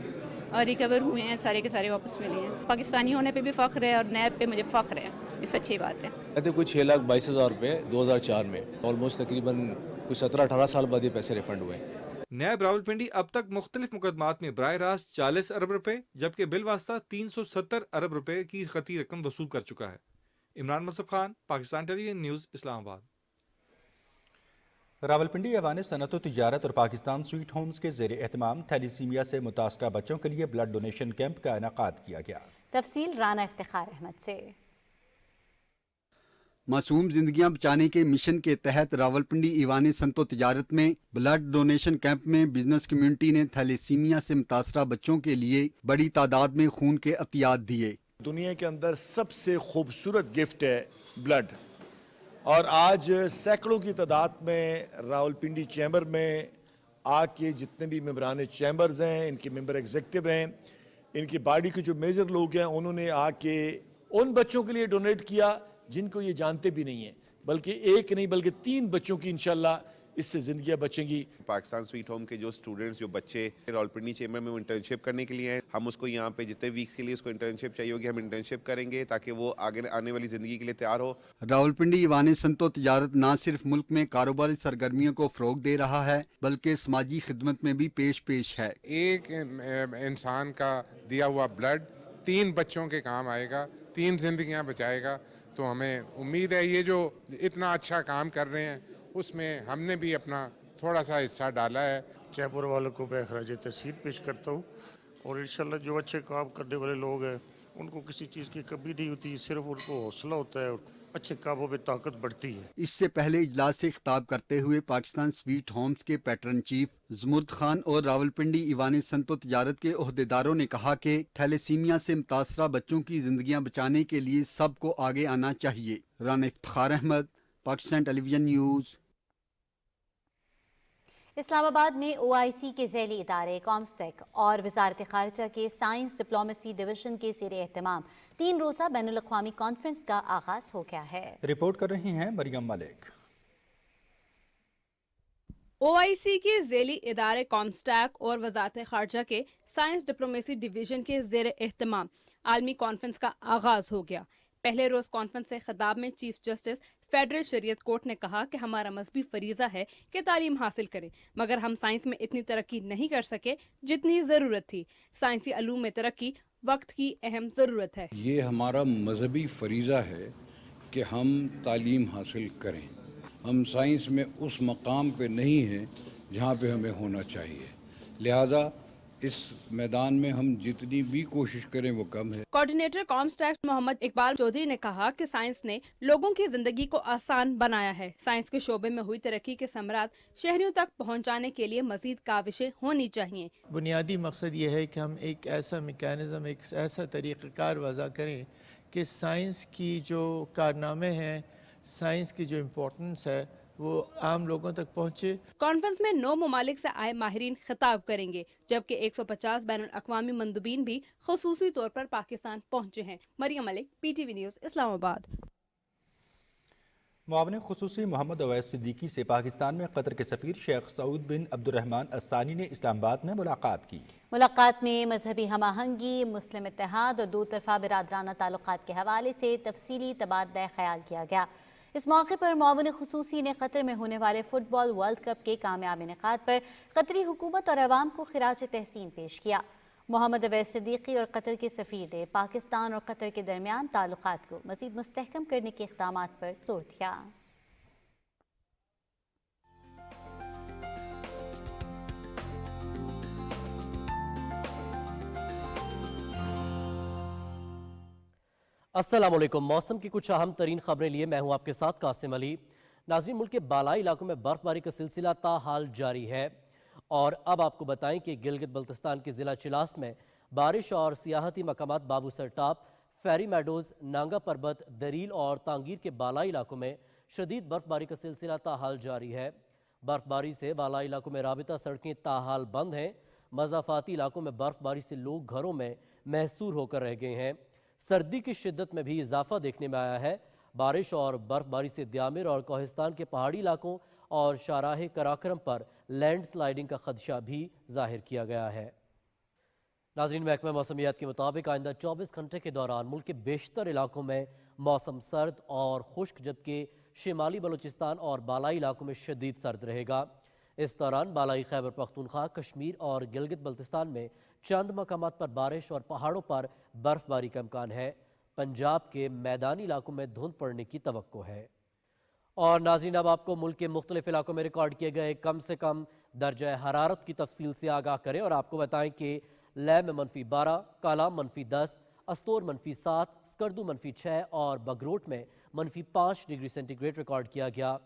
और रिकवर हुए हैं, सारे के सारे वापस मिले हैं। पाकिस्तानी होने पे भी फ़ख्र है और नैब पे मुझे फ़ख्र है, ये सच्ची बात है। कहते कुछ 6,22,000 रुपये 2004 में, ऑलमोस्ट तकरीबन कुछ 17-18 साल बाद ये पैसे रिफंड हुए। नैब रावलपिंडी अब तक मुख्तलिफ मुकदमात में बराह रास्त 40 अरब रुपए जबकि बिलवास्ता 370 अरब रुपए की खती रकम वसूल कर चुका है। Imran Mansab Khan, Pakistan television news, Islamabad. रावलपिंडी ऐवान सनअत व तिजारत और पाकिस्तान स्वीट होम्स के ज़ेर एहतमाम थैलीसीमिया से मुतासरा बच्चों के लिए ब्लड डोनेशन कैंप का इनेकाद किया गया। तफसील राना इफ्तिखार अहमद से। मासूम जिंदगियां बचाने के मिशन के तहत रावलपिंडी ईवान सनअत व तिजारत में ब्लड डोनेशन कैंप में बिजनेस कम्युनिटी ने थैलीसीमिया से मुतासरा बच्चों के लिए बड़ी तादाद में खून के अतियात दिए। दुनिया के अंदर सबसे खूबसूरत गिफ्ट है ब्लड, और आज सैकड़ों की तादाद में रावलपिंडी चैम्बर में आके जितने भी मेंबरान चैम्बर्स हैं, इनके मेंबर एग्जीक्यूटिव हैं, इनकी बॉडी के जो मेजर लोग हैं, उन्होंने आके उन बच्चों के लिए डोनेट किया जिनको ये जानते भी नहीं हैं, बल्कि एक नहीं बल्कि 3 बच्चों की इंशाल्लाह इससे जिंदगियां बचेंगी। पाकिस्तान स्वीट होम के जो स्टूडेंट्स, जो बच्चे रावलपिंडी चैम्बर में इंटर्नशिप करने के लिए हैं, हम उसको यहाँ पे जितने वीक्स के लिए उसको इंटर्नशिप चाहिए होगी हम इंटर्नशिप करेंगे ताकि वो आगे आने वाली ज़िंदगी के लिए तैयार हो। रावलपिंडी ईवान सनअत व तिजारत न सिर्फ मुल्क में कारोबारी सरगर्मियों को फ़रोग दे रहा है बल्कि समाजी खिदमत में भी पेश है। एक इंसान का दिया हुआ ब्लड 3 बच्चों के काम आएगा, 3 जिंदगियां बचाएगा, तो हमें उम्मीद है ये जो इतना अच्छा काम कर रहे हैं उसमें हमने भी अपना थोड़ा सा हिस्सा डाला है। जयपुर वालों को मैं खराज तहसीन पेश करता हूँ और इंशाल्लाह जो अच्छे काम करने वाले लोग हैं उनको किसी चीज़ की कमी नहीं होती, सिर्फ उनको हौसला होता है और अच्छे कामों में ताकत बढ़ती है। इससे पहले इजलास से खिताब करते हुए पाकिस्तान स्वीट होम्स के पैटर्न चीफ ज़मुर्द खान और रावलपिंडी ईवान सनअत व तिजारत के ओहदेदारों ने कहा कि थैलेसीमिया से मुतासरा बच्चों की जिंदगियां बचाने के लिए सबको आगे आना चाहिए। Rana Iftikhar Ahmed, Pakistan television news. इस्लामाबाद में OIC के ज़ैली इदारे कॉम्स्टेक और वजारत ख़ारिजा के साइंस डिप्लोमेसी डिवीज़न के ज़ेर एहतमाम 3 रोज़ा बैनुल अक़वामी कॉन्फ्रेंस का आगाज़ हो गया है। रिपोर्ट कर रही हैं मरियम मलिक। OIC के ज़ैली इदारे कॉम्स्टेक और वजारत ख़ारिजा के साइंस डिप्लोमेसी डिवीज़न के ज़ेर एहतमाम आलमी कॉन्फ्रेंस का आगाज़ हो गया। पहले रोज़ कॉन्फ्रेंस से खिताब में चीफ जस्टिस फेडरल शरीयत कोर्ट ने कहा कि हमारा मजहबी फरीज़ा है कि तालीम हासिल करें, मगर हम साइंस में इतनी तरक्की नहीं कर सके जितनी ज़रूरत थी। साइंसी अलूम में तरक्की वक्त की अहम ज़रूरत है। ये हमारा मजहबी फरीज़ा है कि हम तालीम हासिल करें। हम साइंस में उस मकाम पे नहीं हैं जहाँ पे हमें होना चाहिए, लिहाजा इस मैदान में हम जितनी भी कोशिश करें वो कम है। कोऑर्डिनेटर कॉमस्टैट मोहम्मद इकबाल चौधरी ने कहा कि साइंस ने लोगों की जिंदगी को आसान बनाया है। साइंस के शोबे में हुई तरक्की के समरात शहरियों तक पहुंचाने के लिए मजीद काविशें होनी चाहिए। बुनियादी मकसद ये है कि हम एक ऐसा मैकेनिज्म, एक ऐसा तरीक़ाकार वज़ा करें कि साइंस की जो कारनामे हैं, साइंस की जो इम्पोर्टेंस है वो आम लोगों तक पहुँचे। कॉन्फ्रेंस में 9 ममालिक से आए माहिरीन खिताब करेंगे, जबकि 150 बैनुल अक़वामी मंदूबीन भी ख़ुसूसी तौर पर पाकिस्तान पहुंचे हैं। Maryam Malik, PTV news, Islamabad. मुआविन ख़ुसूसी मोहम्मद अवैस सिद्दीकी से पाकिस्तान में कतर के सफ़ीर शेख सऊद बिन अब्दुर्रहमान अस्सानी ने इस्लामाबाद में मुलाकात की। मुलाकात में मजहबी हमाहंगी, मुस्लिम इत्तेहाद और दो तरफा बिरादराना ताल्लुकात के हवाले से तफसीली तबादला ख्याल किया गया। इस मौके पर मुआविन ख़ुसूसी ने कतर में होने वाले फुटबॉल वर्ल्ड कप के कामयाब इनेकाद पर कतरी हुकूमत और अवाम को खिराज तहसीन पेश किया। मोहम्मद अवैस सिद्दीकी और कतर के सफ़ीर ने पाकिस्तान और कतर के दरमियान ताल्लुकात को मज़ीद मुस्तहकम करने के इक़दामात पर जोर दिया। अस्सलामुअलैकुम। मौसम की कुछ अहम तरीन खबरें लिए मैं हूं आपके साथ कासिम अली। नाज़रीन, मुल्क के बालाई इलाकों में बर्फबारी का सिलसिला ताहाल जारी है और अब आपको बताएं कि गिलगित बल्तिस्तान के ज़िला चिलास में बारिश और सियाहती मकामात बाबू सर टॉप, फेरी मेडोज़, नांगा पर्बत, दरील और तांगीर के बालाई इलाकों में शदीद बर्फबारी का सिलसिला ताहाल जारी है। बर्फबारी से बालाई इलाकों में राबिता सड़कें ताहाल बंद हैं। मज़ाफ़ाती इलाकों में बर्फबारी से लोग घरों में महसूर होकर रह गए हैं। सर्दी की शिद्दत में भी इजाफा देखने में आया है। बारिश और बर्फबारी से द्यामिर और कोहिस्तान के पहाड़ी इलाकों और शाहराह कराक्रम पर लैंड स्लाइडिंग का खदशा भी जाहिर किया गया है। नाज़रीन, महकमा मौसमियात के मुताबिक आइंदा 24 घंटे के दौरान मुल्क के बेशतर इलाकों में मौसम सर्द और खुश्क, जबकि शिमाली बलूचिस्तान और बालाई इलाकों में शदीद सर्द रहेगा। इस दौरान बालाई खैबर पख्तूनख्वा, कश्मीर और गिलगित बल्तिस्तान में चंद मकामात पर बारिश और पहाड़ों पर बर्फबारी का इम्कान है। पंजाब के मैदानी इलाकों में धुंध पड़ने की तवक्को है। और नाज़रीन, अब आपको मुल्क के मुख्तलिफ इलाकों में रिकॉर्ड किए गए कम से कम दर्जा हरारत की तफसील से आगाह करें और आपको बताएं कि लैब में -12, कालाम -10, अस्तोर -7, स्कर्दू -6 और बगरोट में -5 डिग्री सेंटीग्रेड रिकॉर्ड किया गया।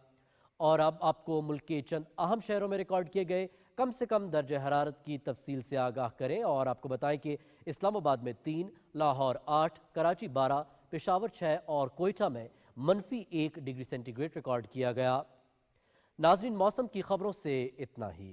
और अब आपको मुल्क के चंद अहम शहरों में रिकॉर्ड किए गए कम से कम दर्जा हरारत की तफसील से आगाह करें और आपको बताएं कि इस्लामाबाद में 3, लाहौर 8, कराची 12, पेशावर 6 और कोयटा में -1 डिग्री सेंटीग्रेड रिकॉर्ड किया गया। नाज़रीन, मौसम की खबरों से इतना ही।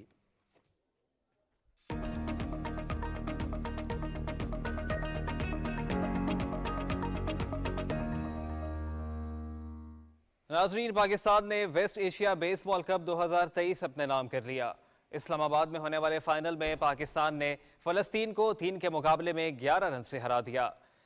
नाज़रीन, पाकिस्तान ने वेस्ट एशिया बेसबॉल कप 2023 अपने नाम कर लिया। इस्लामाबाद में होने वाले फाइनल में पाकिस्तान ने फ़लस्तीन को 3 के मुकाबले में 11 रन से हरा दिया।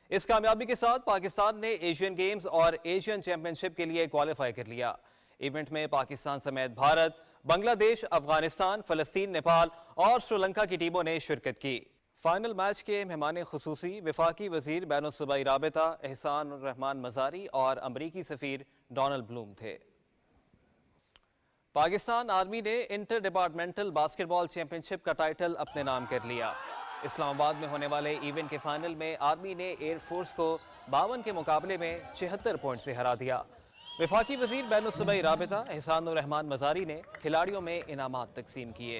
इस कामयाबी के साथ पाकिस्तान ने एशियन गेम्स और एशियन चैंपियनशिप के लिए क्वालिफाई कर लिया। इवेंट में पाकिस्तान समेत भारत, बांग्लादेश, अफगानिस्तान, फ़लस्तीन, नेपाल और श्रीलंका की टीमों ने शिरकत की। फाइनल मैच के मेहमान खुसूसी वफाकी वजीर बैनुल-सूबाई राबिता एहसान रहमान मज़ारी और अमरीकी सफ़ीर डोनाल्ड ब्लूम थे। पाकिस्तान आर्मी ने इंटर डिपार्टमेंटल बास्केटबॉल चैंपियनशिप का टाइटल अपने नाम कर लिया। इस्लामाबाद में होने वाले इवेंट के फाइनल में आर्मी ने एयरफोर्स को 52 के मुकाबले में 76 पॉइंट से हरा दिया। वफाकी वजीर बैनुल-सूबाई राबिता एहसान रहमान मज़ारी ने खिलाड़ियों में इनामात तकसीम किए।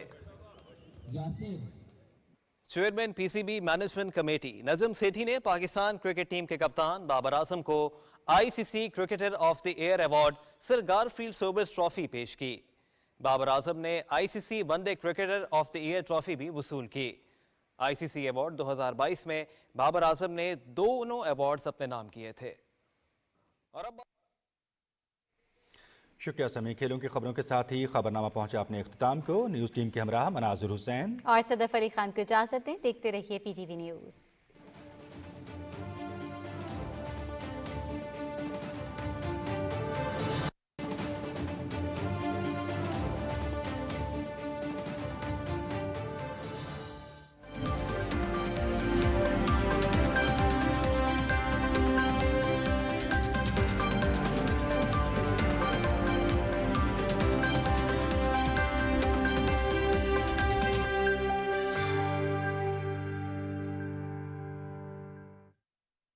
Chairman PCB management committee Najam Sethi ने पाकिस्तान क्रिकेट टीम के कप्तान बाबर आजम को ICC cricketer of the year award sir Garfield Sobers trophy पेश की। बाबर आजम ने ICC one day cricketer of the year trophy भी वसूल की। ICC अवार्ड 2022 में बाबर आजम ने दोनों अवार्ड्स अपने नाम किए थे। और अब शुक्रिया समी। खेलों की खबरों के साथ ही खबरनामा पहुंचा अपने इख्तिताम को। न्यूज़ टीम के हमरा मनाजुर हुसैन और सदफ अली खान को इजाजत दें। देखते रहिए PTV न्यूज़।